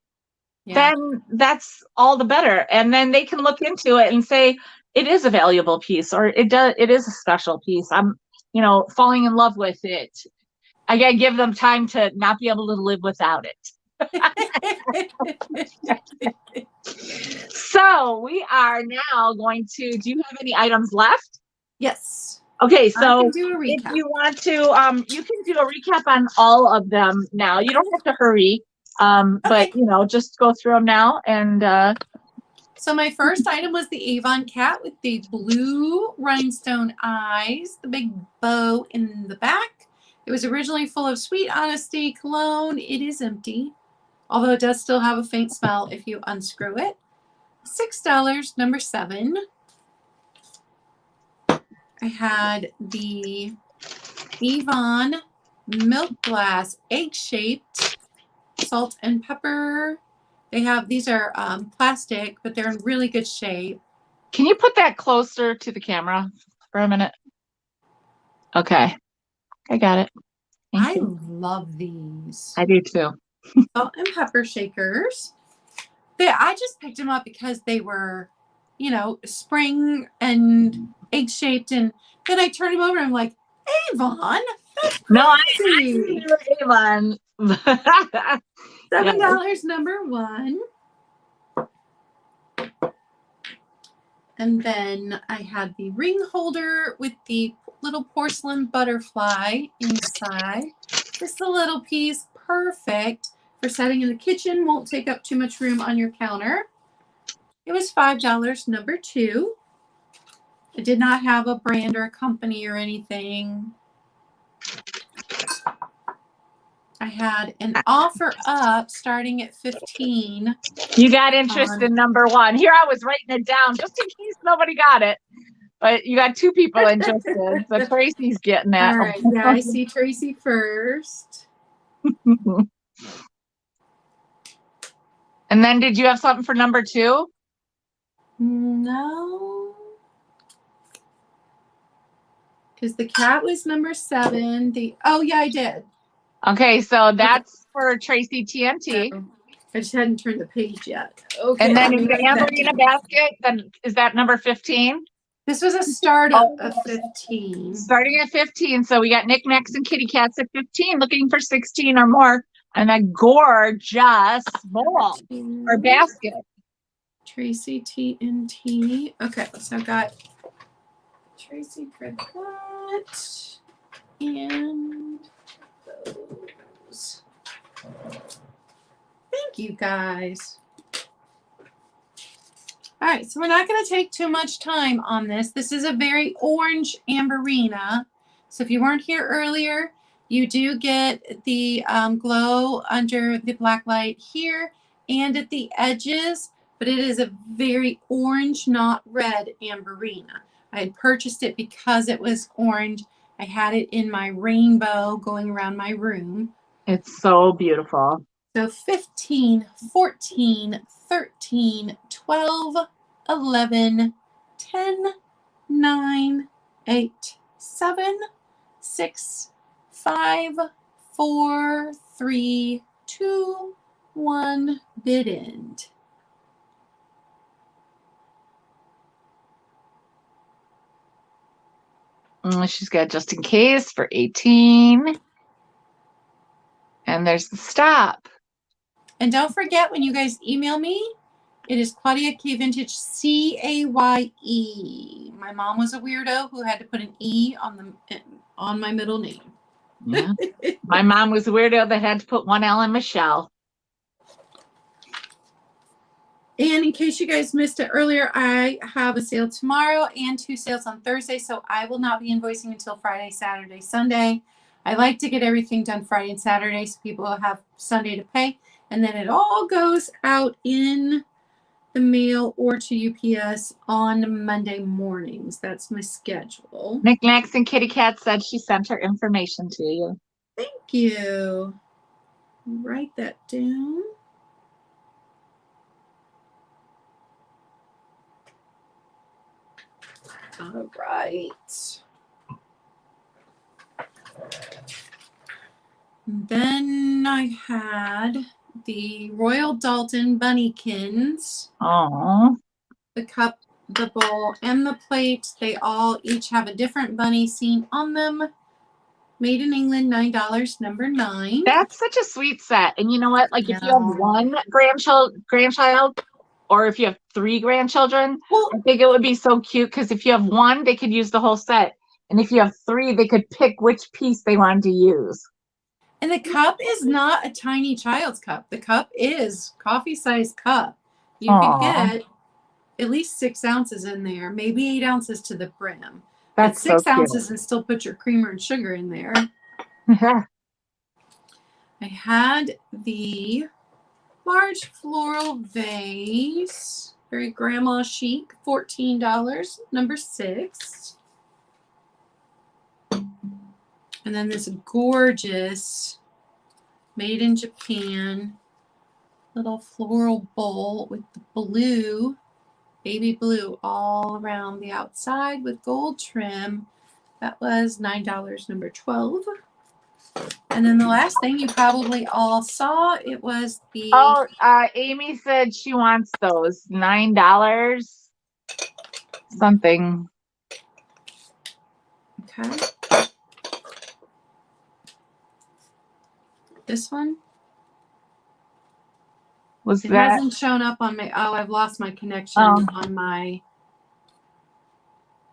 then that's all the better. And then they can look into it and say, it is a valuable piece, or it is a special piece. I'm, you know, falling in love with it. I gotta give them time to not be able to live without it. So we are now going to, do you have any items left? Yes. Okay, so if you want to, you can do a recap on all of them now. You don't have to hurry, but you know, just go through them now. And so my first item was the Avon cat with the blue rhinestone eyes, the big bow in the back. It was originally full of Sweet Honesty cologne. It is empty, although it does still have a faint smell if you unscrew it. $6, number 7. I had the Avon Milk Glass egg-shaped salt and pepper. These are plastic, but they're in really good shape. Can you put that closer to the camera for a minute? Okay. I got it. Thank you. Love these. I do too. Salt and pepper shakers. I just picked them up because they were, you know, spring and egg-shaped, and then I turned them over and I'm like, Avon? No, I see Avon. $7, number 1. And then I had the ring holder with the little porcelain butterfly inside. Just a little piece, perfect for setting in the kitchen. Won't take up too much room on your counter. It was $5, number 2. It did not have a brand or a company or anything. I had an offer up starting at 15. You got interest in number 1. Here I was writing it down just in case nobody got it. But you got 2 people interested. So Tracy's getting that. All right. Yeah, I see Tracy first. And then did you have something for number 2? No. Because the cat was number 7. Oh, yeah, I did. Okay, so that's for Tracy TNT. I just hadn't turned the page yet. Okay. And then is the Amberina basket, then is that number 15? This was a startup of 15. Starting at 15. So we got knickknacks and kitty cats at 15, looking for 16 or more. And a gorgeous bowl or basket. Tracy T&T. Okay, so I've got Tracy for that and those. Thank you guys. All right, so we're not going to take too much time on this. This is a very orange amberina. So if you weren't here earlier, you do get the glow under the black light here and at the edges, but it is a very orange, not red amberina. I had purchased it because it was orange. I had it in my rainbow going around my room. It's so beautiful. So 15, 14, 13, 12, 11, 10, 9, 8, 7, 6, 5, 4, 3, 2, 1, bid end. She's got just in case for 18. And there's the stop. And don't forget, when you guys email me, it is claudiacayevintage, CAYE. My mom was a weirdo who had to put an E on my middle name. Yeah. My mom was a weirdo that had to put one L in Michele. And in case you guys missed it earlier, I have a sale tomorrow and 2 sales on Thursday, so I will not be invoicing until Friday, Saturday, Sunday. I like to get everything done Friday and Saturday so people will have Sunday to pay. And then it all goes out in the mail or to UPS on Monday mornings. That's my schedule. Knickknacks and Kitty Cat said she sent her information to you. Thank you. Write that down. All right. Then I had the Royal Dalton Bunnykins. Oh. The cup, the bowl, and the plate. They all each have a different bunny scene on them. Made in England, $9, number 9. That's such a sweet set. And you know what? Like if you have one grandchild, or if you have 3 grandchildren, I think it would be so cute because if you have one, they could use the whole set. And if you have 3, they could pick which piece they wanted to use. And the cup is not a tiny child's cup. The cup is coffee-sized cup. You could get at least 6 ounces in there, maybe 8 ounces to the brim. That's but 6 so ounces cute. and still put your creamer and sugar in there. I had the large floral vase, very grandma chic, $14, number 6. And then this gorgeous, made in Japan, little floral bowl with the blue, baby blue all around the outside with gold trim. That was $9, number 12. And then the last thing you probably all saw, it was the... Oh, Amy said she wants those. $9 something. Okay. This one? Was it that? hasn't shown up on my... Oh, I've lost my connection on my...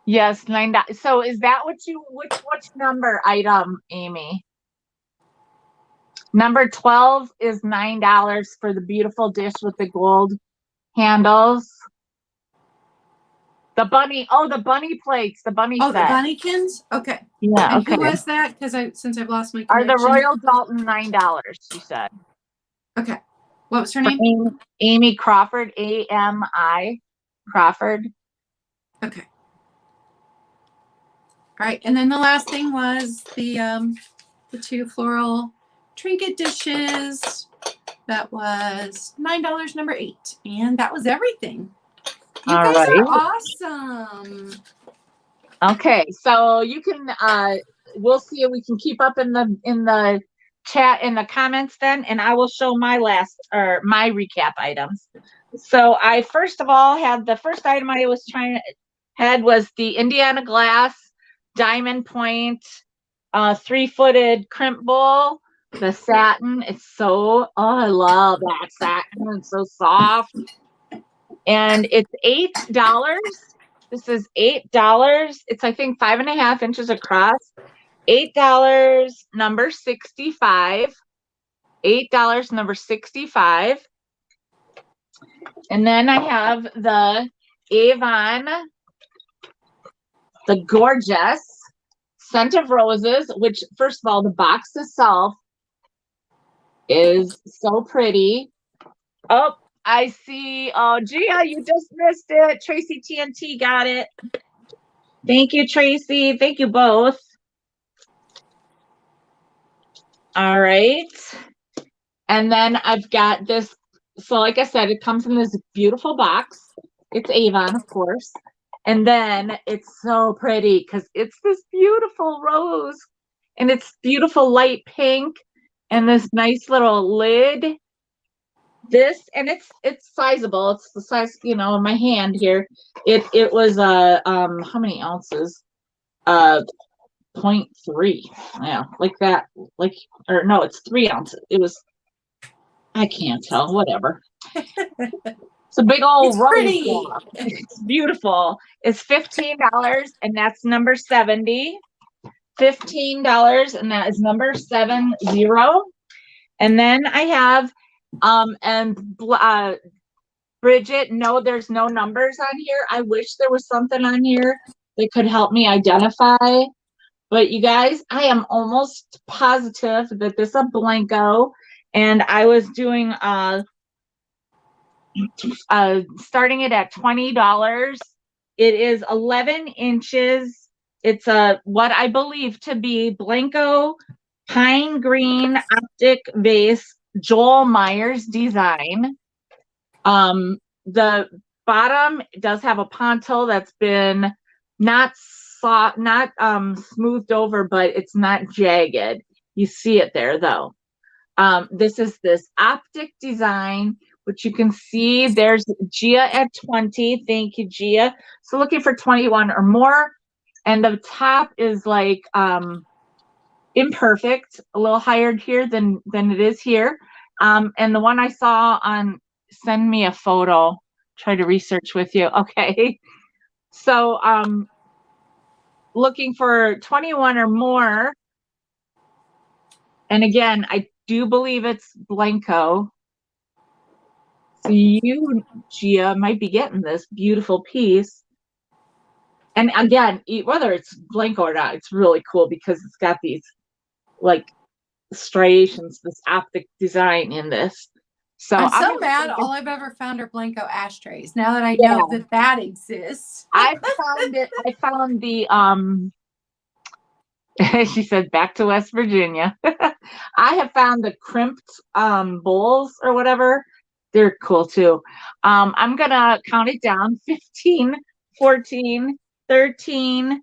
Yes, $9. So is that what you... Which number item, Amy? Number 12 is $9 for the beautiful dish with the gold handles. The bunny, the bunny plates, the bunny set. The bunnykins? Okay. Yeah, and okay. Who was that? Because since I've lost my Are connection. the Royal Dalton $9, she said. Okay. What was her name? Amy Crawford, A-M-I Crawford. Okay. All right, and then the last thing was the 2 floral trinket dishes. That was $9, number 8, and that was everything. You guys are awesome. Okay, so you can. We'll see if we can keep up in the chat in the comments then, and I will show my my recap items. So I first of all had the first item I was had was the Indiana glass diamond point 3-footed crimp bowl The satin, it's so, oh, I love that satin. It's so soft. And it's $8. This is $8. It's, I think, 5.5 inches across. $8, number 65. $8, number 65. And then I have the Avon, the Gorgeous Scent of Roses, which, first of all, the box itself is so pretty. Oh, I see. Oh, Gia, you just missed it. Tracy TNT got it. Thank you, Tracy. Thank you both. All right. And then I've got this. So like I said, it comes in this beautiful box. It's Avon, of course. And then it's so pretty because it's this beautiful rose. And it's beautiful light pink. And this nice little lid. This, and it's sizable. It's the size, you know, of my hand here. It was how many ounces? 0.3. Yeah, like that. Like, or no, it's 3 ounces. It was, I can't tell, whatever. It's a big old rose. It's beautiful. It's $15, and that's number 70. $15, and that is number 70. And then I have Bridget, no, there's no numbers on here. I wish there was something on here that could help me identify. But you guys, I am almost positive that this is a Blanco. And I was doing starting it at $20. It is 11 inches. It's a what I believe to be Blanco pine green optic vase, Joel Myers design. The bottom does have a pontil that's been not smoothed over, but it's not jagged. You see it there though. This is this optic design, which you can see there's Gia at 20. Thank you, Gia. So looking for 21 or more. And the top is like imperfect, a little higher here than it is here. And the one I saw on, send me a photo, try to research with you. Okay. So looking for 21 or more. And again, I do believe it's Blanco. So you, Gia, might be getting this beautiful piece. And again, whether it's Blanco or not, it's really cool because it's got these like striations, this optic design in this. So I'm so mad all I've ever found are Blanco ashtrays. Now that I know that exists. I found it. I found the she said back to West Virginia. I have found the crimped bowls or whatever. They're cool too. I'm gonna count it down. 15, 14, 13,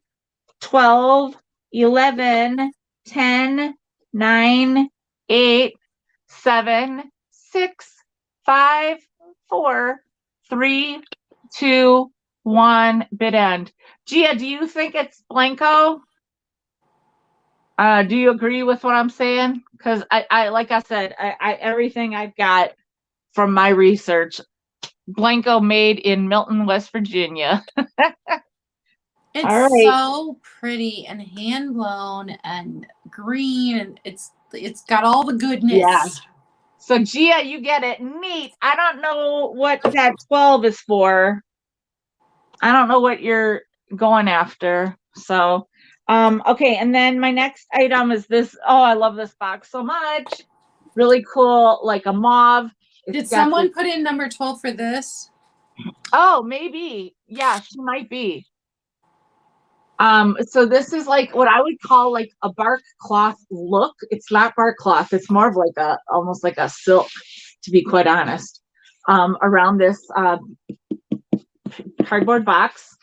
12, 11, 10, 9, 8, 7, 6, 5, 4, 3, 2, 1, bid end. Gia, do you think it's Blanco? Do you agree with what I'm saying? Because I like I said, I everything I've got from my research, Blanco made in Milton, West Virginia. It's so pretty and hand blown and green, and it's got all the goodness. Yeah. So Gia, you get it. Neat. I don't know what that 12 is for. I don't know what you're going after. So okay, and then my next item is this. Oh, I love this box so much. Really cool, like a mauve. Did someone put in number 12 for this? Oh, maybe. Yeah, she might be. So this is like what I would call like a bark cloth look. It's not bark cloth. It's more of like almost like a silk, to be quite honest, around this cardboard box.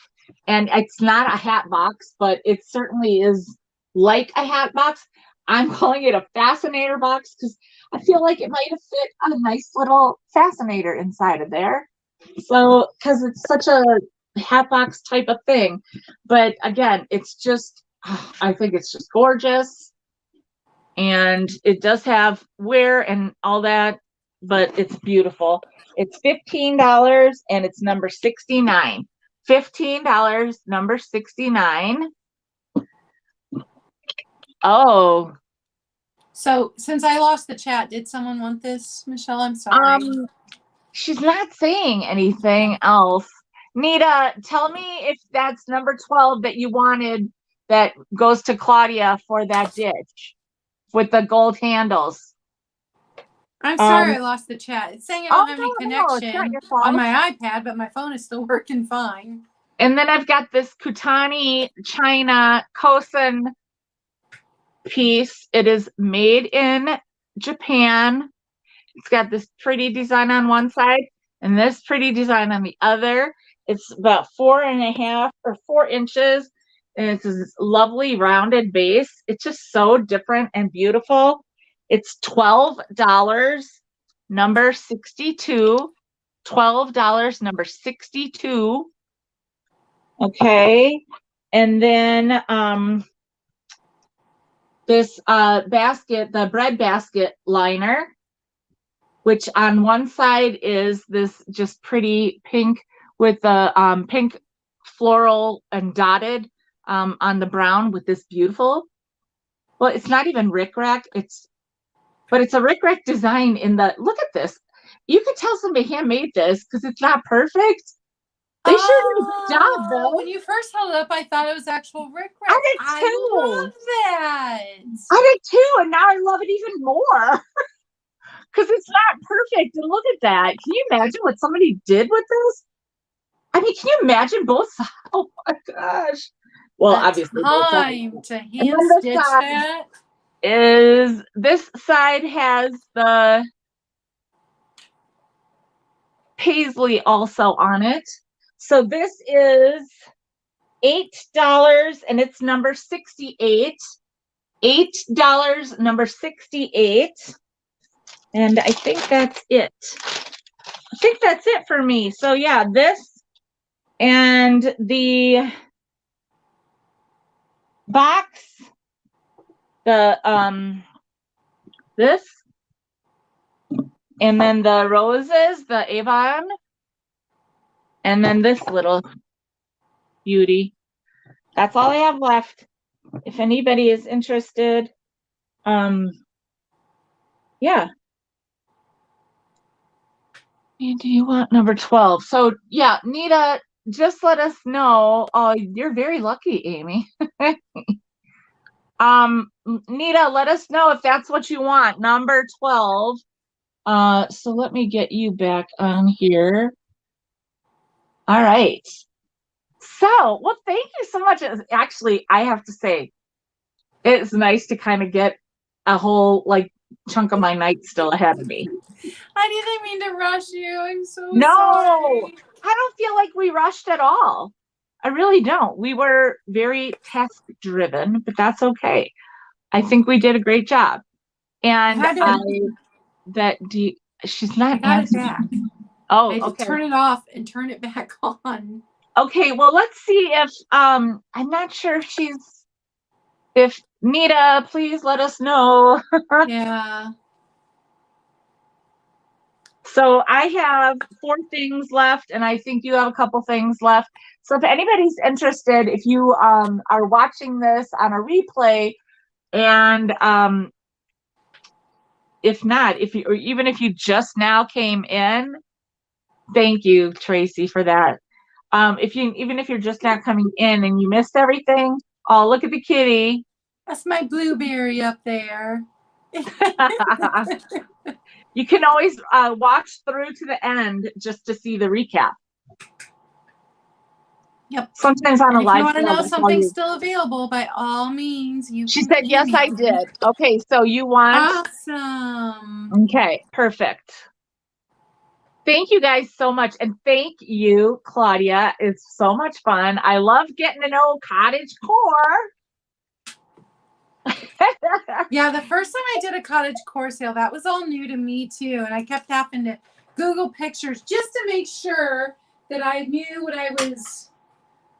And it's not a hat box, but it certainly is like a hat box. I'm calling it a fascinator box because I feel like it might have fit a nice little fascinator inside of there. So, because it's such a hat box type of thing. But again, it's just, I think it's just gorgeous. And it does have wear and all that, but it's beautiful. It's $15 and it's number 69. $15, number 69. Oh. So since I lost the chat, did someone want this, Michelle? I'm sorry. She's not saying anything else. Nita, tell me if that's number 12 that you wanted that goes to Claudia for that ditch with the gold handles. I'm sorry I lost the chat. It's saying I don't have any connection on my iPad, but my phone is still working fine. And then I've got this Kutani China Kosen piece. It is made in Japan. It's got this pretty design on one side and this pretty design on the other. It's about 4.5 or 4 inches. And it's this lovely rounded base. It's just so different and beautiful. It's $12, number 62. $12, number 62. Okay. And then this basket, the bread basket liner, which on one side is this just pretty pink with the pink floral and dotted on the brown with this beautiful, well, it's not even rickrack, but it's a rickrack design in the, look at this. You could tell somebody handmade this because it's not perfect. They sure did a good job, though. When you first held it up, I thought it was actual rickrack. I did too. I love that. I did too, and now I love it even more. Because it's not perfect. And look at that. Can you imagine what somebody did with this? I mean, can you imagine both sides? Oh my gosh. Well, obviously, time to hand stitch that. Is this side has the paisley also on it. So this is $8 and it's number 68. $8, number 68. And I think that's it. I think that's it for me. So yeah, this and the box, the this, and then the roses, the Avon, and then this little beauty. That's all I have left. If anybody is interested, yeah. And do you want number 12? So yeah, Nita, just let us know. Oh, you're very lucky, Amy. Nita, let us know if that's what you want. Number 12. So let me get you back on here. All right. So, well, thank you so much. Actually, I have to say, it's nice to kind of get a whole like chunk of my night still ahead of me. I didn't mean to rush you. I'm so sorry. I don't feel like we rushed at all. I really don't. We were very task driven, but that's okay. I think we did a great job. And she's not answering. Oh, okay. Turn it off and turn it back on. Okay, well, let's see if I'm not sure if Nita, please let us know. Yeah. So I have 4 things left, and I think you have a couple things left. So if anybody's interested, if you are watching this on a replay, and if not, or even if you just now came in, thank you, Tracy, for that. Even if you're just now coming in and you missed everything, oh, look at the kitty. That's my blueberry up there. You can always watch through to the end just to see the recap. Yep. Sometimes on a live. If you want to know something's still available, by all means, you. She said, yes, I did. Okay, so you want. Awesome. Okay, perfect. Thank you guys so much. And thank you, Claudia. It's so much fun. I love getting to know cottage core. Yeah, the first time I did a cottage core sale, that was all new to me too. And I kept having to Google pictures just to make sure that I knew what I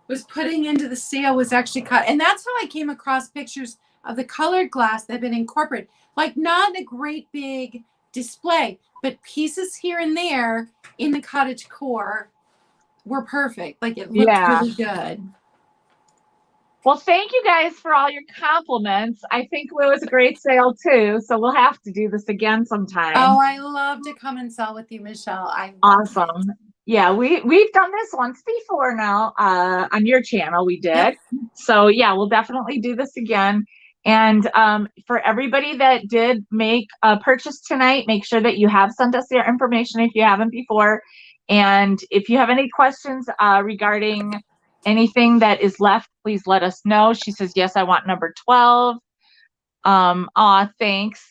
was putting into the sale was actually cut. And that's how I came across pictures of the colored glass that have been incorporated. Like not a great big display, but pieces here and there in the cottage core were perfect. Like it looked really good. Well, thank you guys for all your compliments. I think it was a great sale too, so we'll have to do this again sometime. Oh, I love to come and sell with you, Michele. Awesome. Yeah, we've done this once before now on your channel. We did. Yep. So yeah, we'll definitely do this again. And for everybody that did make a purchase tonight, make sure that you have sent us your information if you haven't before. And if you have any questions regarding anything that is left, please let us know. She says, yes, I want number 12. Thanks.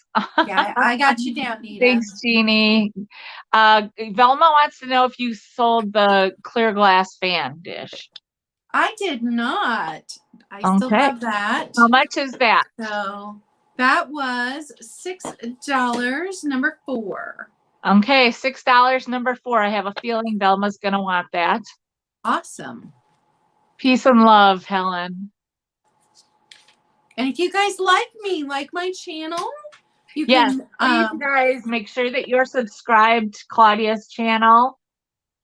Yeah, I got you down, Nita. Thanks, Jeannie. Velma wants to know if you sold the clear glass fan dish. I did not. I still have that. How much is that? So that was $6, number 4. Okay, $6, number 4. I have a feeling Velma's gonna want that. Awesome. Peace and love, Helen. And if you guys like me, like my channel, you can, please, guys, make sure that you're subscribed to Claudia's channel.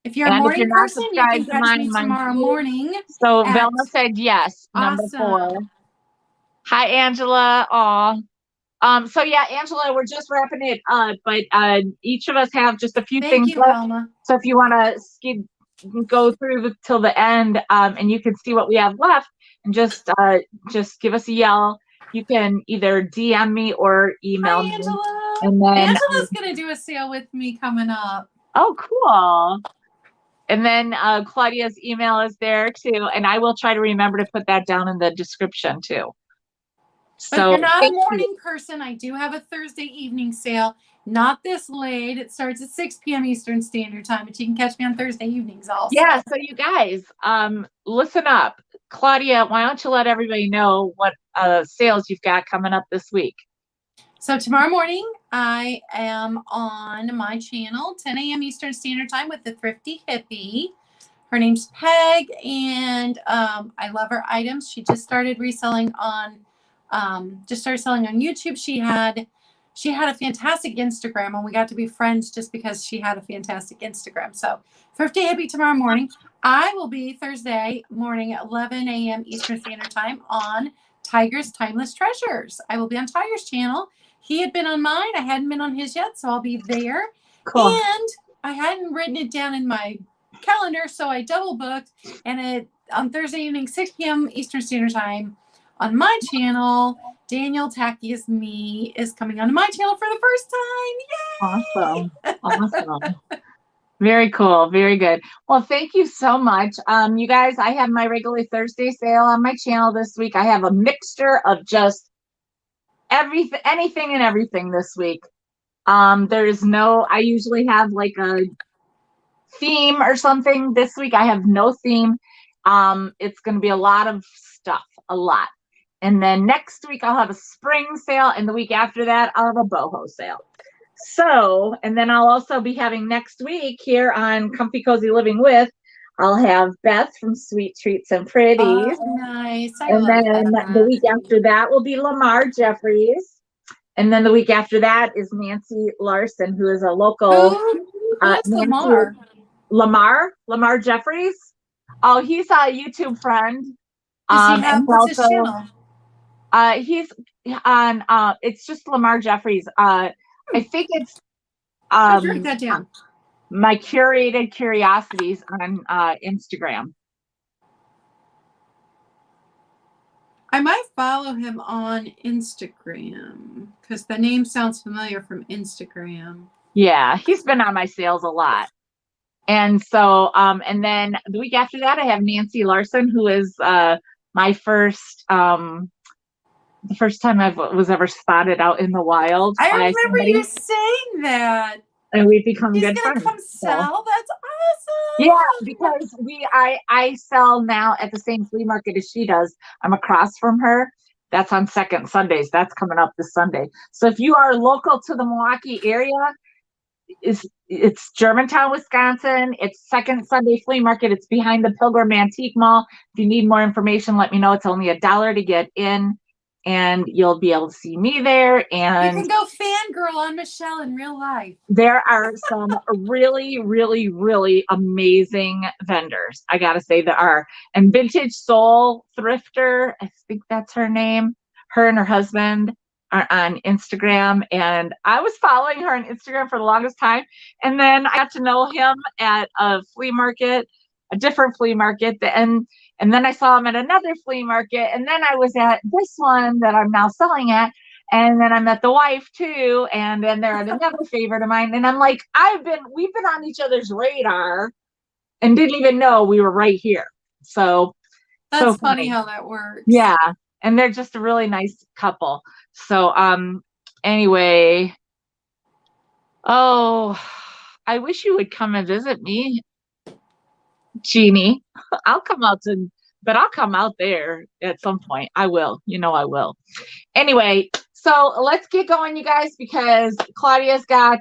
If you're a morning person, you can catch me tomorrow morning. So Velma said yes, number 4. Hi, Angela. Aw. So yeah, Angela, we're just wrapping it up, but each of us have just a few things left. Velma. So if you want to go through till the end, and you can see what we have left, and just give us a yell. You can either DM me or email me. Angela. And then Angela's gonna do a sale with me coming up. Oh, cool. And then Claudia's email is there too, and I will try to remember to put that down in the description too. But if you're not a morning person, I do have a Thursday evening sale. Not this late. It starts at 6 p.m. Eastern Standard Time, but you can catch me on Thursday evenings also. Yeah, so you guys, listen up. Claudia, why don't you let everybody know what sales you've got coming up this week? So tomorrow morning, I am on my channel, 10 a.m. Eastern Standard Time with the Thrifty Hippie. Her name's Peg, and I love her items. She just started reselling on, selling on YouTube. She had a fantastic Instagram, and we got to be friends just because she had a fantastic Instagram. So Thrifty Hippie tomorrow morning. I will be Thursday morning at 11 a.m. Eastern Standard Time on Tiger's Timeless Treasures. I will be on Tiger's channel. He had been on mine. I hadn't been on his yet, so I'll be there. Cool. And I hadn't written it down in my calendar, so I double booked. And on Thursday evening, 6 p.m. Eastern Standard Time on my channel, Daniel Tacky is Me is coming onto my channel for the first time. Yay! Awesome. Very cool. Very good. Well, thank you so much. You guys, I have my regular Thursday sale on my channel this week. I have a mixture of just anything and everything this week. I usually have like a theme or something. This week I have no theme. It's going to be a lot of stuff, a lot. And then next week I'll have a spring sale, and the week after that I'll have a boho sale. So, and then I'll also be having next week here on Comfy Cozy Living with, I'll have Beth from Sweet Treats and Pretties. Oh, nice. And then the week after that will be Lamar Jeffries. And then the week after that is Nancy Larson, who is a local. Who's Lamar? Lamar Jeffries. Oh, he's a YouTube friend. What's his channel? He's on. It's just Lamar Jeffries. I think it's. I'll write that down. My Curated Curiosities on Instagram. I might follow him on Instagram because the name sounds familiar from Instagram. Yeah, he's been on my sales a lot. And so, and then the week after that, I have Nancy Larson, who is my first, the first time I was ever spotted out in the wild. I remember you saying that. And we've become good friends. He's gonna come sell? That's awesome. Yeah, because I sell now at the same flea market as she does. I'm across from her. That's on second Sundays. That's coming up this Sunday. So if you are local to the Milwaukee area, it's Germantown, Wisconsin. It's second Sunday flea market. It's behind the Pilgrim Antique Mall. If you need more information, let me know. It's only $1 to get in. and you'll be able to see me there. And you can go fangirl on Michele in real life. There are some really, really, really amazing vendors. I gotta say there are. And Vintage Soul Thrifter, I think that's her name. Her and her husband are on Instagram, and I was following her on Instagram for the longest time. And then I got to know him at a flea market, a different flea market, and then I saw him at another flea market, and then I was at this one that I'm now selling at. And then I met the wife too, and then they're at another favorite of mine. And I'm like, we've been on each other's radar and didn't even know we were right here. So that's funny how that works. Yeah. And they're just a really nice couple. So anyway, I wish you would come and visit me, Jeannie. I'll come out there at some point. I will. I will. Anyway, so let's get going, you guys, because Claudia's got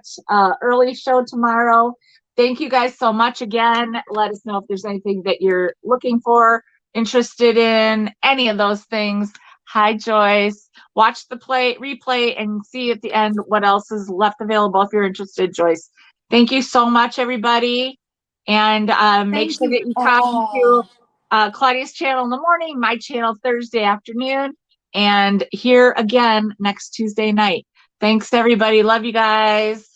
early show tomorrow. Thank you guys so much again. Let us know if there's anything that you're looking for, interested in, any of those things. Hi, Joyce. Watch the replay and see at the end what else is left available if you're interested, Joyce. Thank you so much, everybody. And make sure that you come to Claudia's channel in the morning, my channel Thursday afternoon, and here again next Tuesday night. Thanks, everybody. Love you guys.